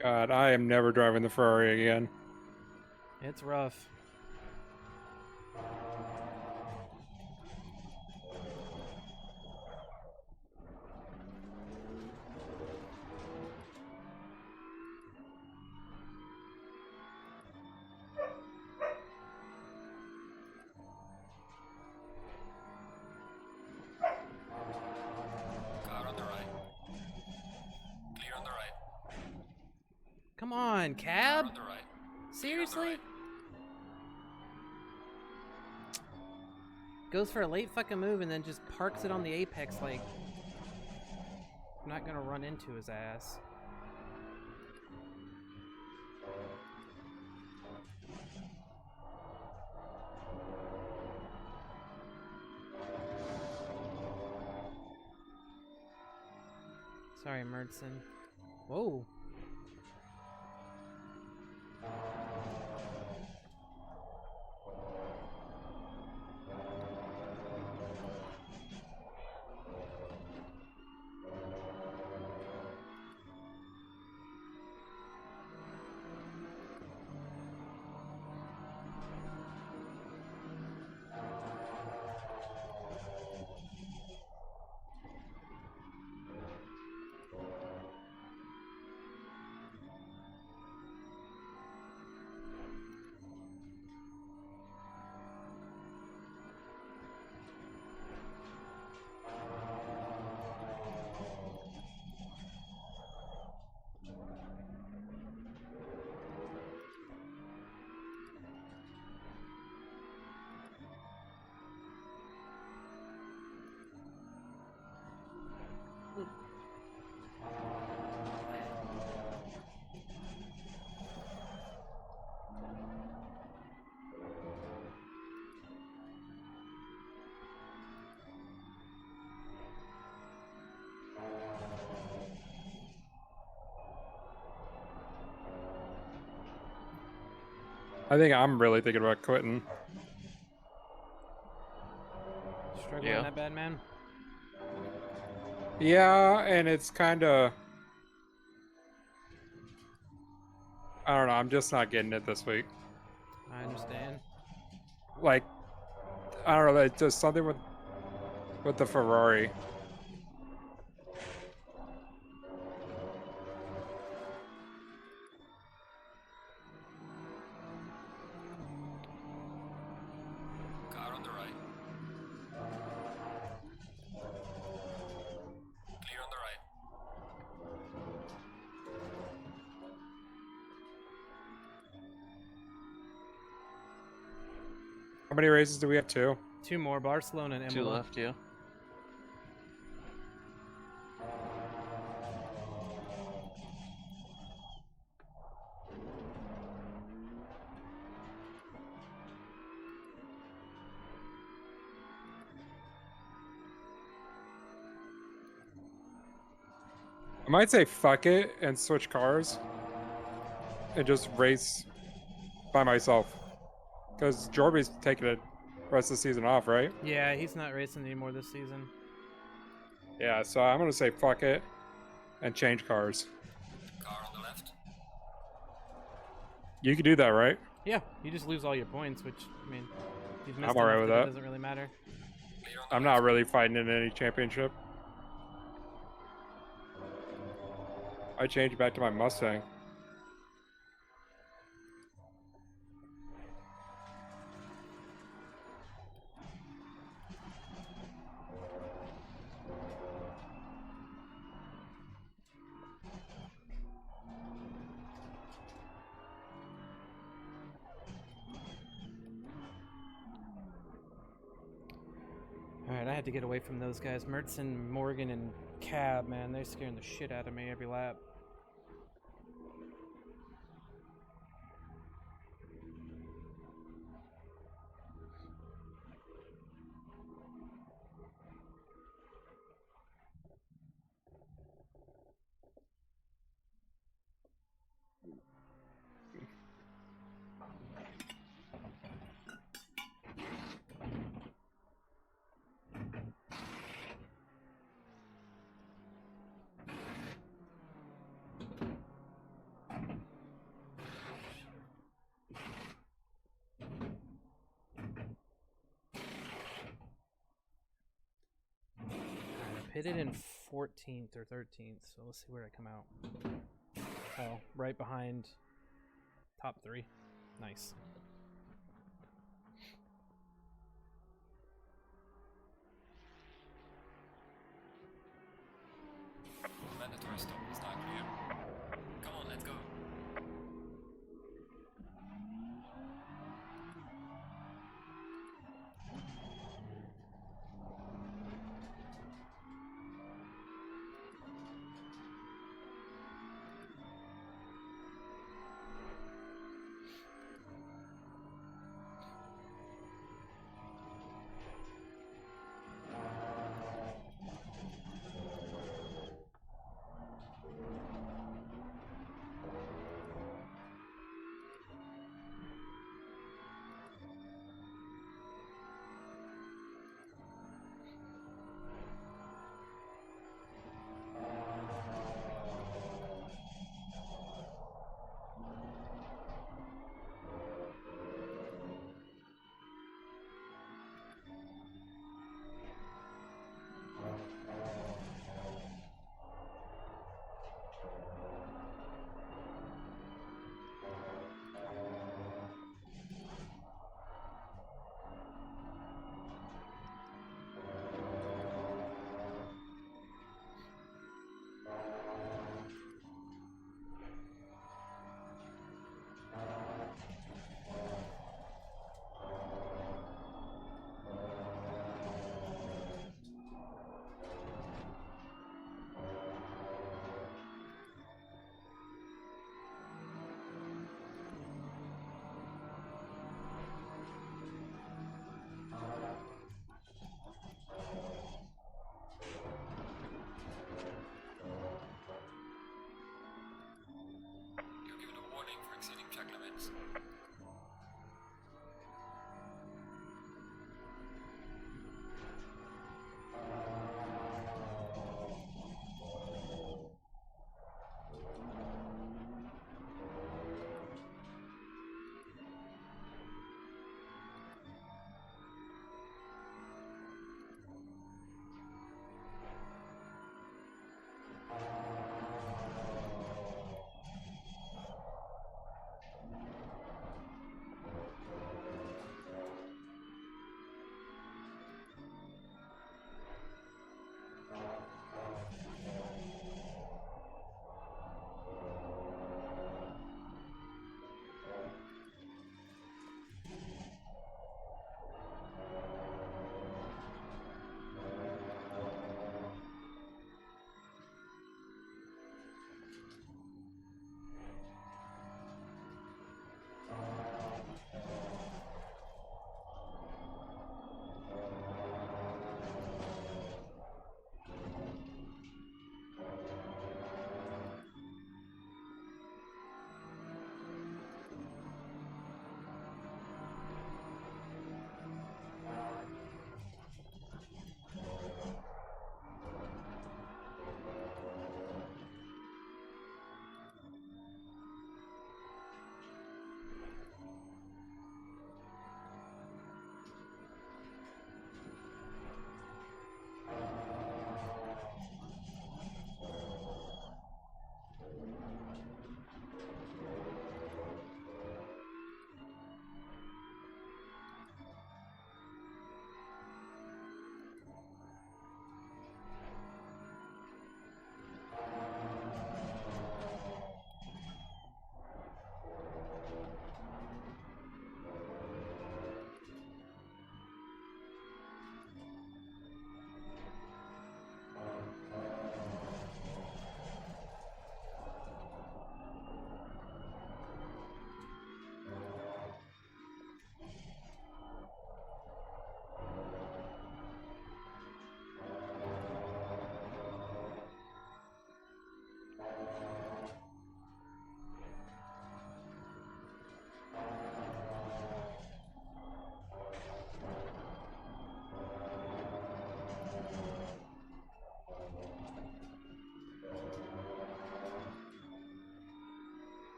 God, I am never driving the Ferrari again. It's rough. Car on the right. on, cab? On the right. Seriously? Goes for a late fucking move and then just parks it on the apex like... I'm not gonna run into his ass. Sorry, Merdson. Whoa. I think I'm really thinking about quitting. Struggling Yeah. that bad, man? Yeah, and it's kind of... I don't know, I'm just not getting it this week. I understand. Like, I don't know, it's just something with the Ferrari. Car on the right. Clear on the right. How many races do we have? 2? 2 more, Barcelona and 2 Imola. left, yeah. I might say fuck it and switch cars and just race by myself. Because Jorby's taking the rest of the season off, right? Yeah, he's not racing anymore this season. Yeah, so I'm going to say fuck it and change cars. Car on the left. You can do that, right? Yeah, you just lose all your points, which, I mean, you've missed I'm alright enough with that that. it doesn't really matter. Clear on the I'm left. not really fighting in any championship. I changed back to my Mustang. Alright, I had to get away from those guys. Mertzen, Morgan, and Cab, man, they're scaring the shit out of me every lap. Pitted in 14th or 13th, so let's see where I come out. Oh, right behind top 3. Nice. Mandatory stop is not clear. Come on, let's go.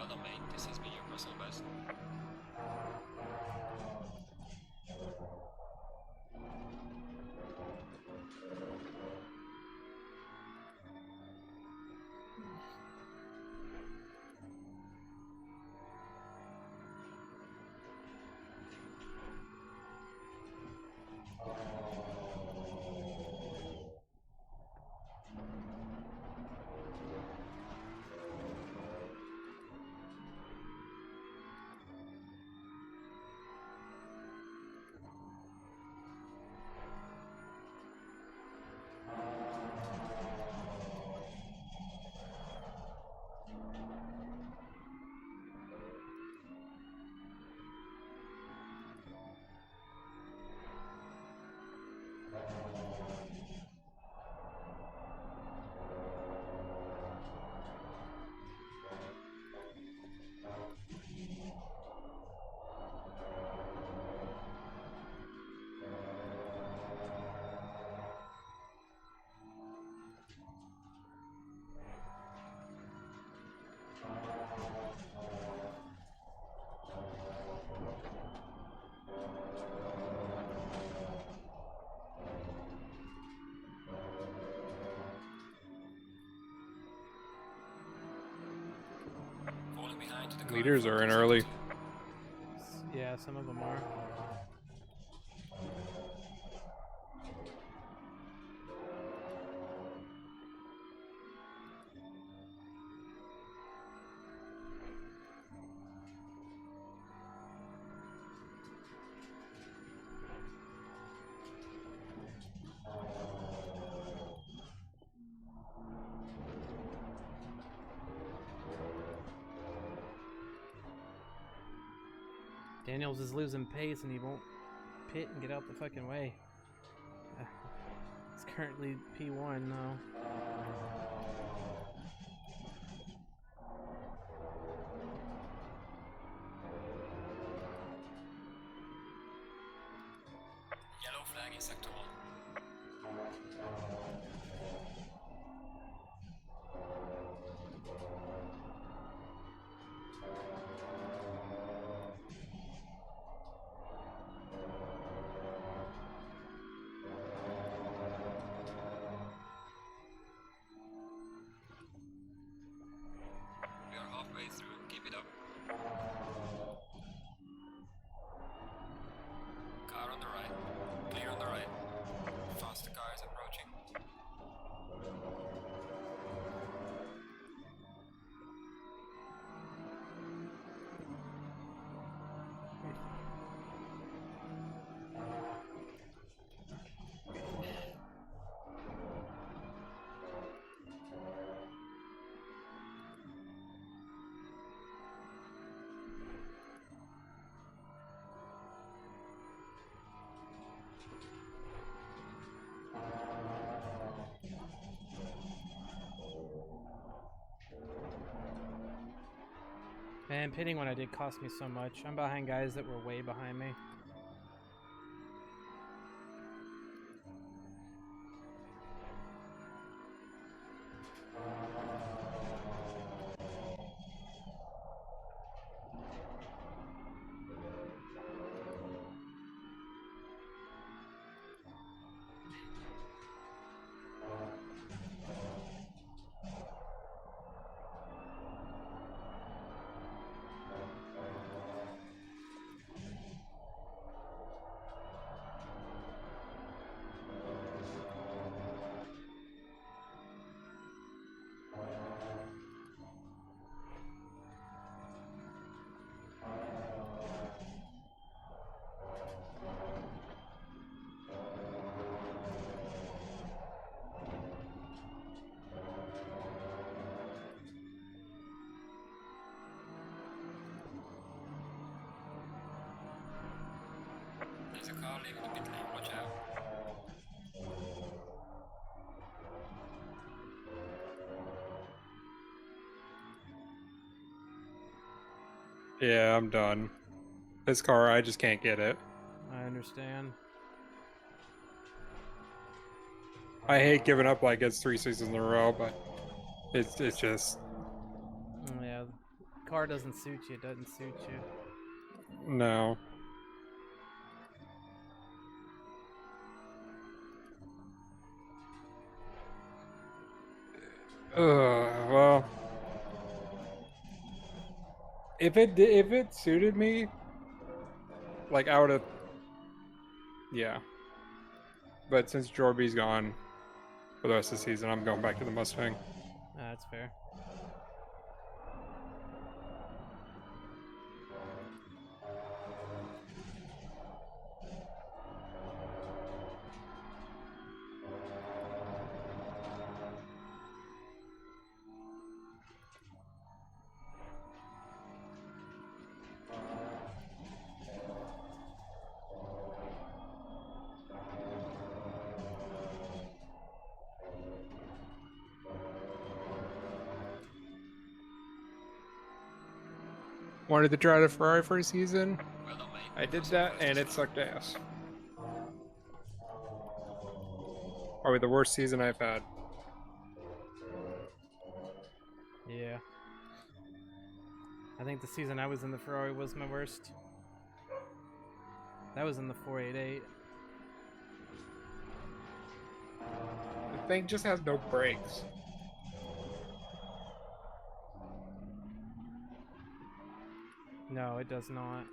well done, mate. This has been your personal best. Falling behind to the car Leaders front are in of early. sector Yeah, some of them are. Daniels is losing pace and he won't pit and get out the fucking way. It's currently P1 though. Yellow flag in sector 1. We are halfway through. Keep it up. Car on the right. Clear on the right. Faster car is approaching. Man, pitting when I did cost me so much. I'm behind guys that were way behind me. There's a car leaving the pit lane. Watch out. Yeah, I'm done. This car, I just can't get it. I understand. I hate giving up like it's 3 seasons in a row, but it's just Yeah. car doesn't suit you, it doesn't suit you. No. Well, if it suited me, like I would have, yeah. But since Jorby's gone for the rest of the season, I'm going back to the Mustang. That's fair. Wanted to try the Ferrari for a season. I did that, and it sucked ass. Probably the worst season I've had. Yeah. I think the season I was in the Ferrari was my worst. That was in the 488. The thing just has no brakes. No, it does not.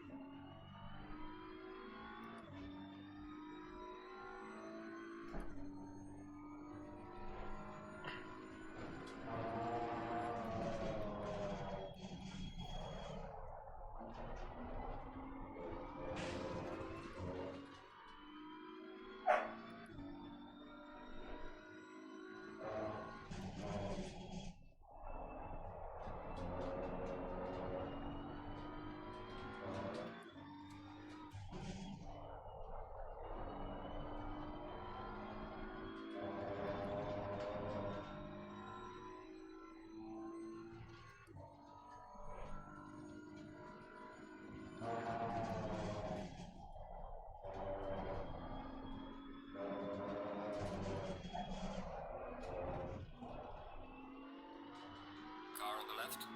Car on the left.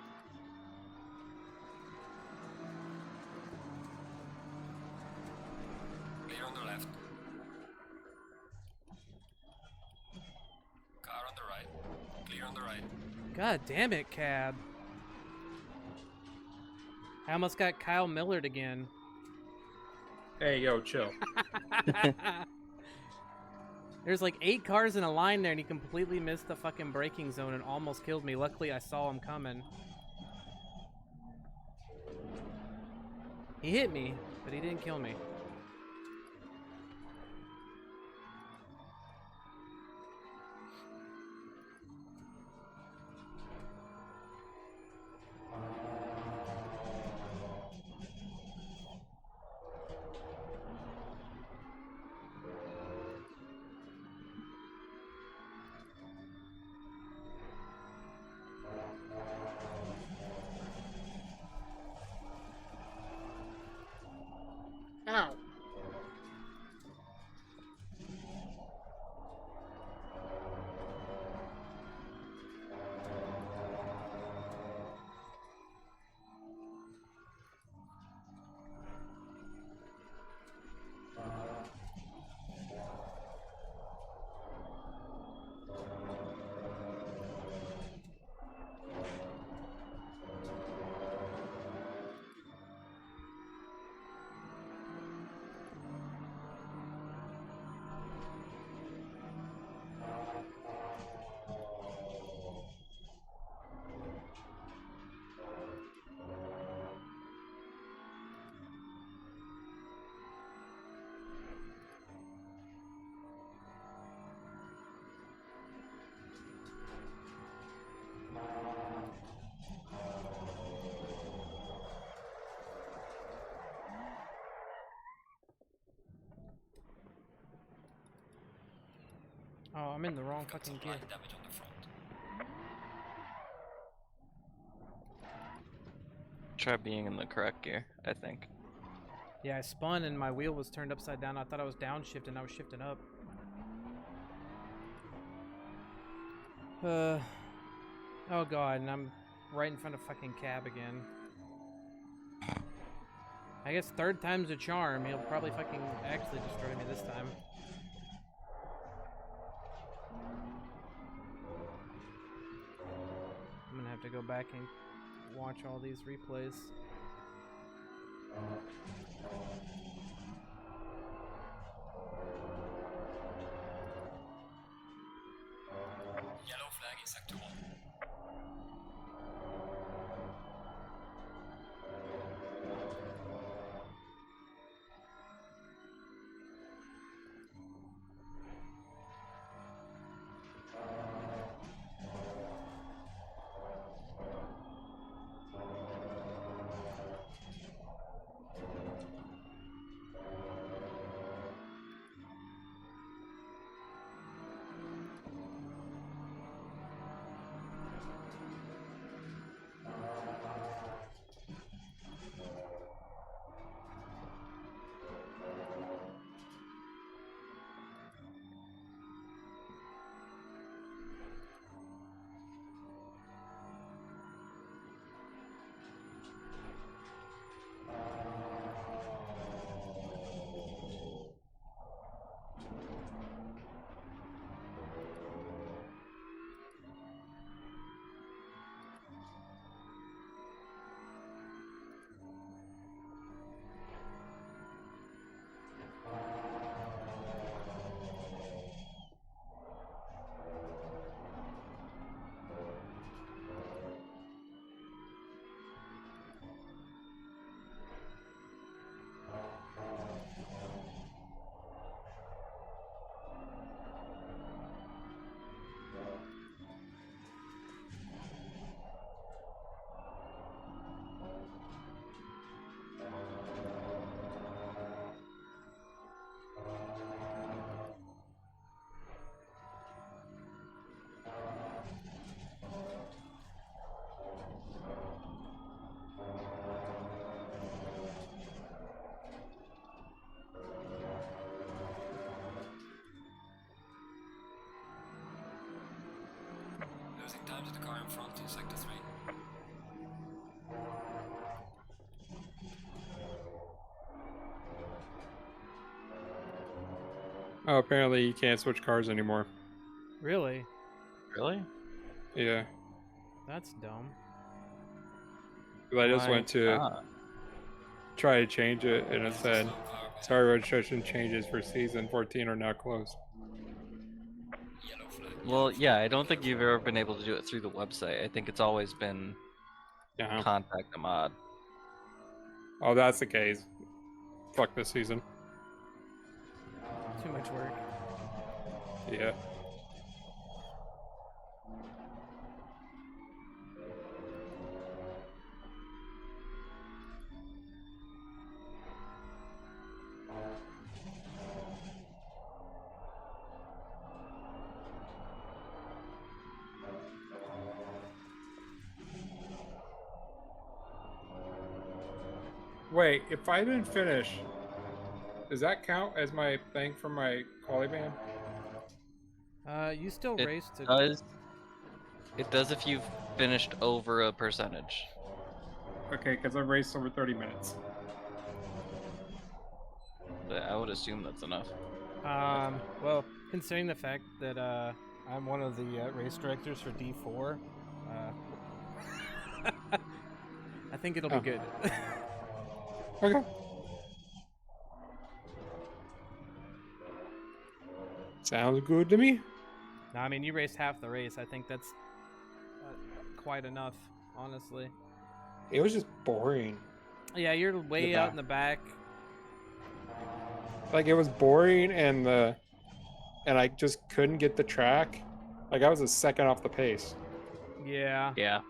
Clear on the left. Car on the right. Clear on the right. God damn it, Cab. I almost got Kyle Millered again. Hey, yo, chill. There's like 8 cars in a line there, and he completely missed the fucking braking zone and almost killed me. Luckily, I saw him coming. He hit me, but he didn't kill me. Ow. Oh, I'm in the wrong fucking gear. Damage on the front. Try being in the correct gear, I think. Yeah, I spun and my wheel was turned upside down. I thought I was downshift and I was shifting up. Oh god, and I'm right in front of fucking Cab again. I guess third time's a charm. He'll probably fucking actually destroy me this time. I'm gonna have to go back and watch all these replays. Yellow flag in sector 1. Losing time to the car in front in sector 3. Oh, apparently you can't switch cars anymore. Really? Really? Yeah. That's dumb. 'Cause I just Why went to not? try to change it, and it said, sorry, registration changes for season 14 are now closed. Yellow flag. Well, yeah, I don't think you've ever been able to do it through the website. I think it's always been contact the mod. Oh, that's the case. Fuck this season. Too much work. Yeah. Wait, if I didn't finish, does that count as my thing for my quali ban? You still It race to... does. It does if you've finished over a percentage. Okay, because I've raced over 30 minutes. But I would assume that's enough. Well, considering the fact that I'm one of the race directors for D4, I think it'll be good. Okay. Sounds good to me. No, I mean, you raced half the race. I think that's quite enough, honestly. It was just boring. Yeah, you're way out in the back. Like, it was boring, and I just couldn't get the track. Like, I was a second off the pace. Yeah. Yeah.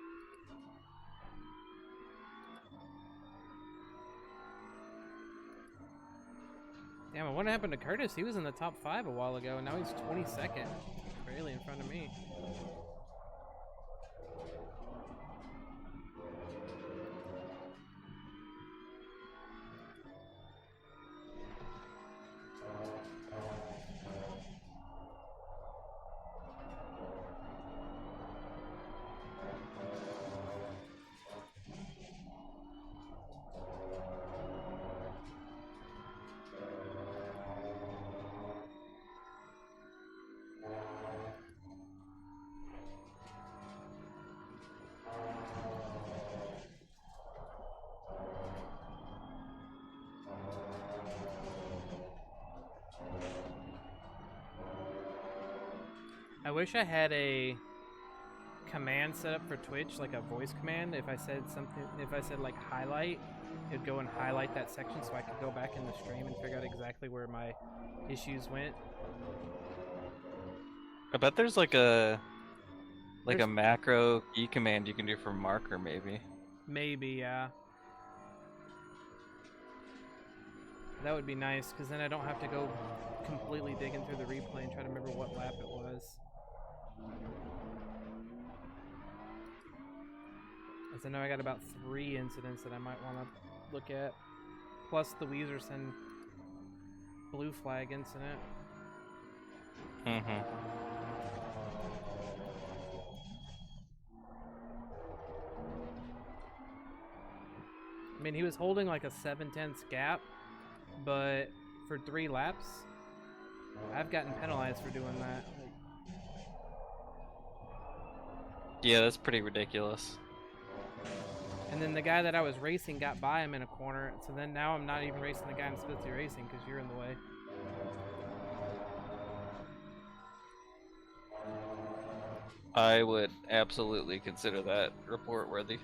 Damn, what happened to Curtis? He was in the top 5 a while ago, and now he's 22nd. Barely in front of me. I wish I had a command set up for Twitch, like a voice command. If I said something, if I said like highlight, it'd go and highlight that section so I could go back in the stream and figure out exactly where my issues went. I bet there's like a There's- macro key command you can do for marker, maybe. Maybe, yeah. That would be nice, because then I don't have to go completely digging through the replay and try to remember what lap it was. As I know I got about 3 incidents that I might want to look at, plus the Weezerson blue flag incident. Mm-hmm. I mean, he was holding like a 7/10 gap, but for 3 laps, I've gotten penalized for doing that. Yeah, that's pretty ridiculous. And then the guy that I was racing got by him in a corner, so then now I'm not even racing the guy I'm supposed to be racing because you're in the way. I would absolutely consider that report worthy.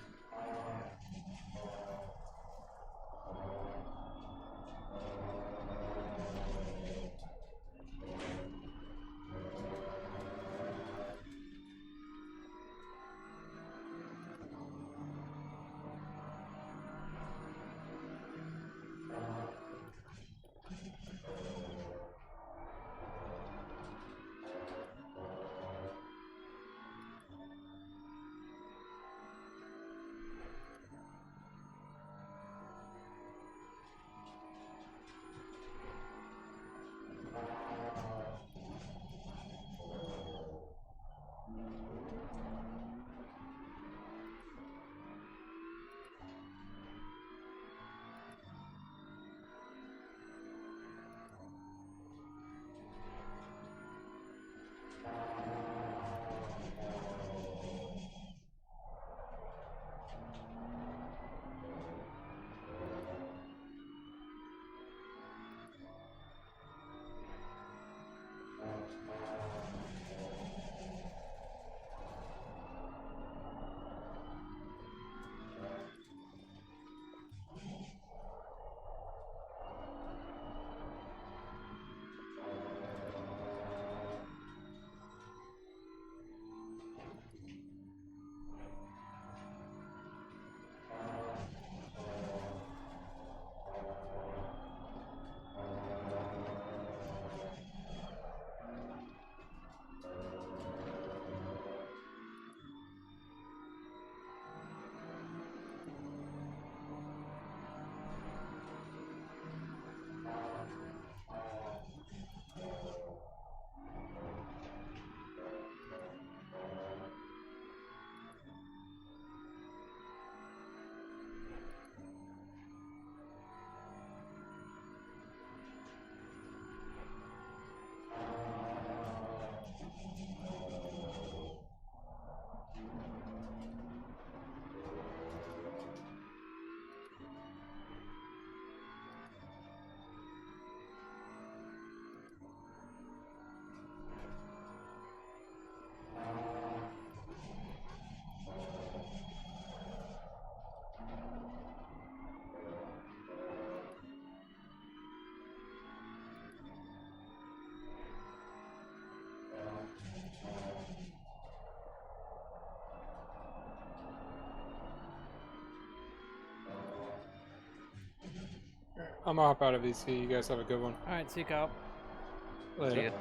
I'm gonna hop out of VC. You guys have a good one. Alright, see you, Kyle. Later. See ya.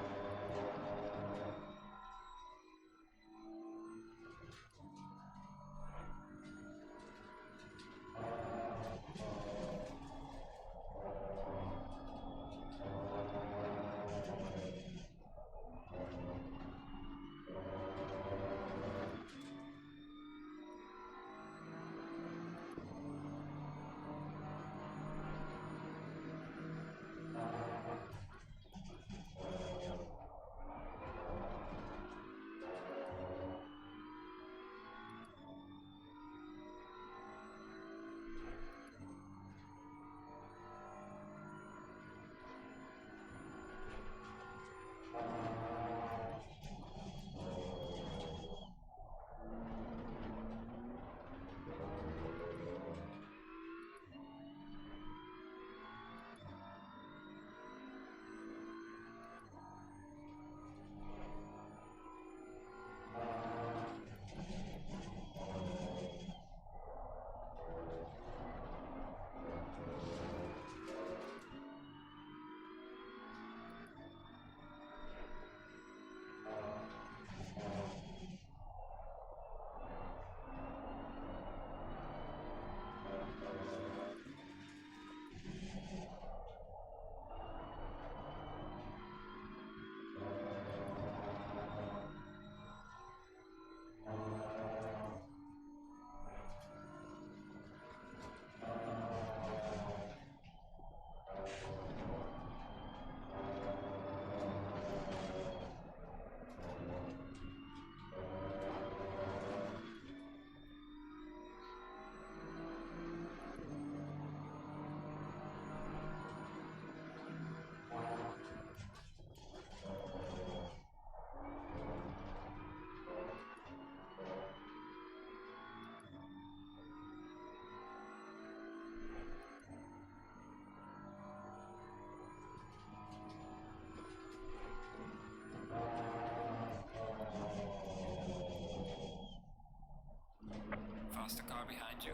Pass the car behind you.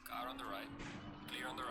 Car on the right. Clear on the right.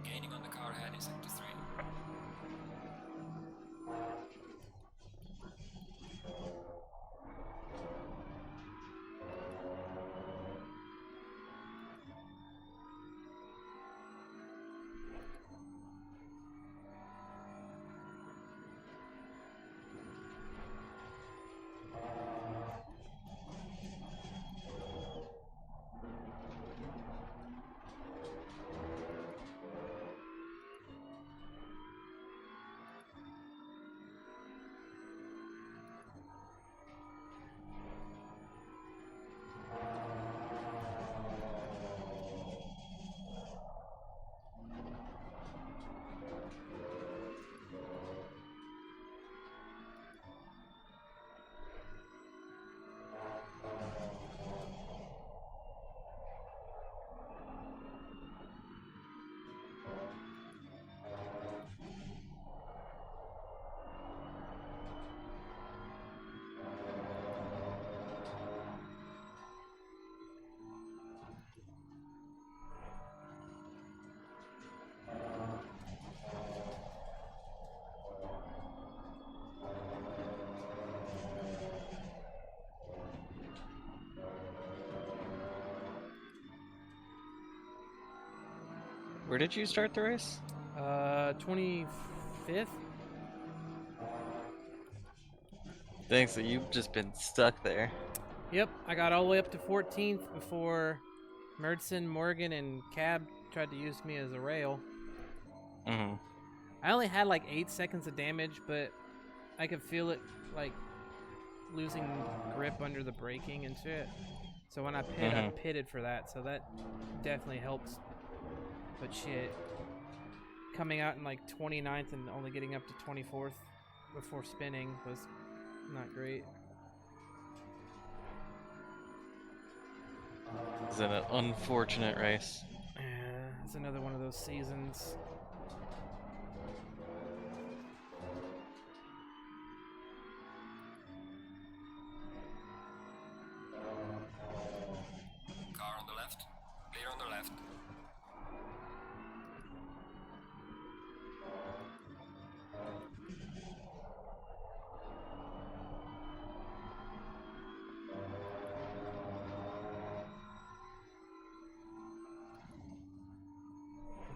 Gaining on the car heading sector 3. Where did you start the race? 25th. Thanks, so you've just been stuck there. Yep, I got all the way up to 14th before Merdson, Morgan, and Cab tried to use me as a rail. Mm-hmm. I only had like 8 seconds of damage, but I could feel it like losing grip under the braking and shit. So when I pit, I pitted for that, so that definitely helps. But shit, coming out in like 29th and only getting up to 24th before spinning was not great. It's an unfortunate race. Yeah, it's another one of those seasons.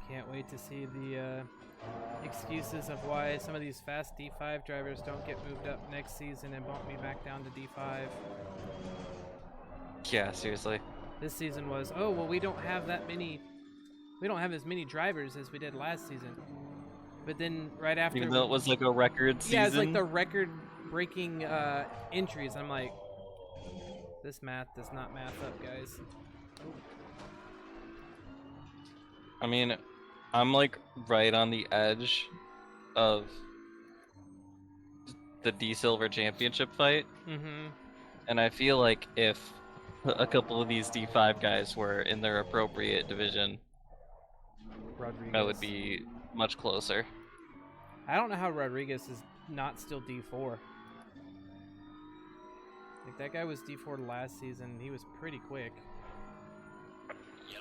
can't wait to see the excuses of why some of these fast D5 drivers don't get moved up next season and bump me back down to D5. Yeah, seriously. This season was, oh, well, we don't have as many drivers as we did last season. But then right after... Even though it was like a record season? Yeah, it's like the record-breaking entries. I'm like, this math does not math up, guys. I mean, I'm like right on the edge of the D Silver Championship fight. Mm-hmm. And I feel like if a couple of these D5 guys were in their appropriate division, that would be much closer. I don't know how Rodriguez is not still D4. Like, that guy was D4 last season. He was pretty quick.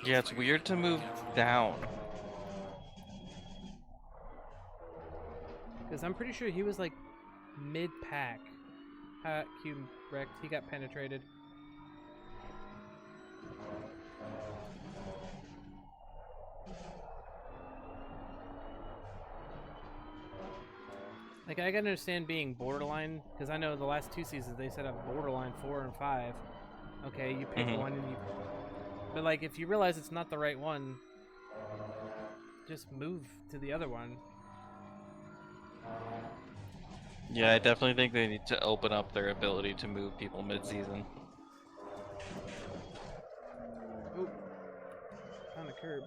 Yeah, it's weird to move down. Because I'm pretty sure he was like mid-pack. Q wrecked. He got penetrated. Like, I can understand being borderline, because I know the last 2 seasons they set up borderline 4 and 5. Okay, you pick one and you... But, like, if you realize it's not the right one, just move to the other one. Yeah, I definitely think they need to open up their ability to move people mid-season. Oop. On the curb.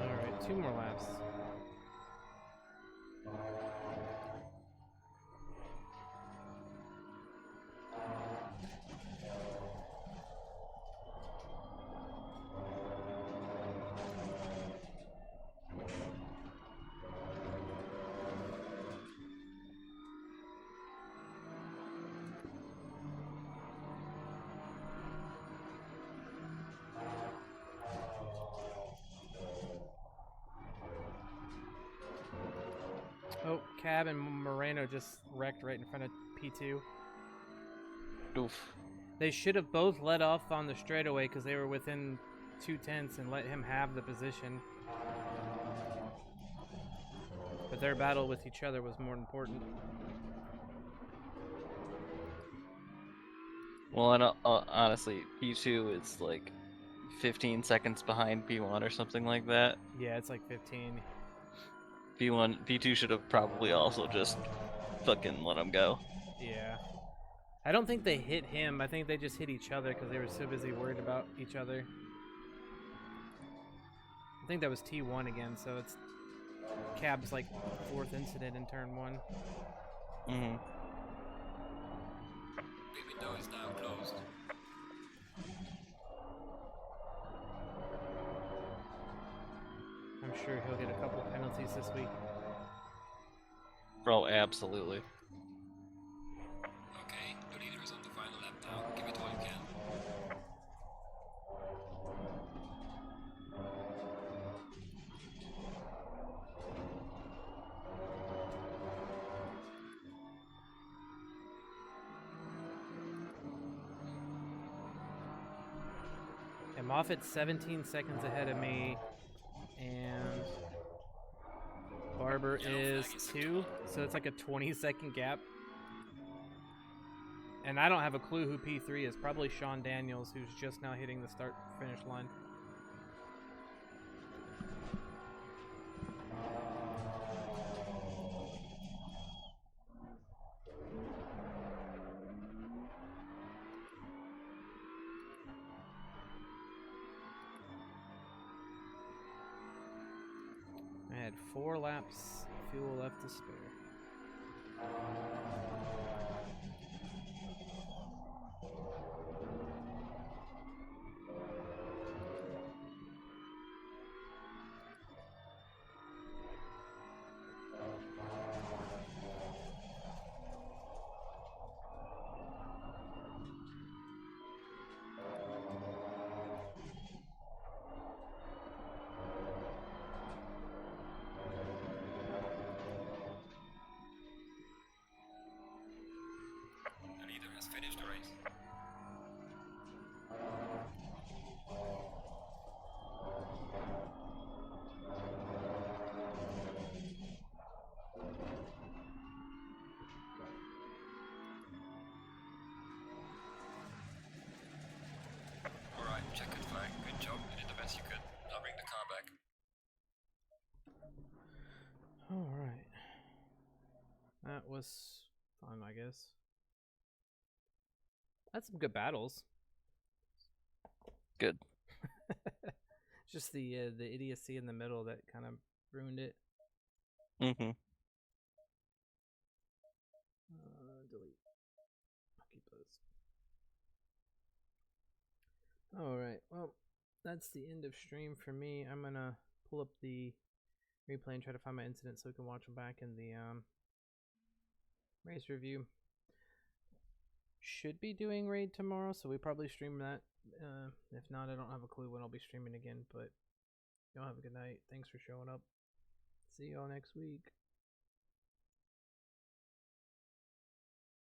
Alright, 2 more laps. Oh, Cab and Moreno just wrecked right in front of P2. Oof. They should have both let off on the straightaway because they were within 2/10 and let him have the position. But their battle with each other was more important. Well, and honestly, P2 is like 15 seconds behind P1 or something like that. Yeah, it's like 15. P2 should have probably also just fucking let him go. Yeah. I don't think they hit him. I think they just hit each other because they were so busy worried about each other. I think that was T1 again, so it's Cab's like 4th incident in turn 1. Mm-hmm. The window is now closed. I'm sure he'll get a couple penalties this week. Oh, absolutely. Okay, the leader is on the final lap now. Give it all you can. Moffat's 17 seconds ahead of me, and Barber is 2, so it's like a 20-second gap. And I don't have a clue who P3 is. Probably Sean Daniels, who's just now hitting the start-finish line. I had 4 laps fuel left to spare. The leader has finished the race. Alright, checkered flag. Good job. You did the best you could. Now bring the car back. Alright. That was fun, I guess. That's some good battles. Good. Just the idiocy in the middle that kind of ruined it. Mm-hmm. Delete. I'll keep those. Alright, well, that's the end of stream for me. I'm gonna pull up the replay and try to find my incidents so we can watch them back in the race review. Should be doing raid tomorrow, so we probably stream that. If not, I don't have a clue when I'll be streaming again, but y'all have a good night. Thanks for showing up. See y'all next week.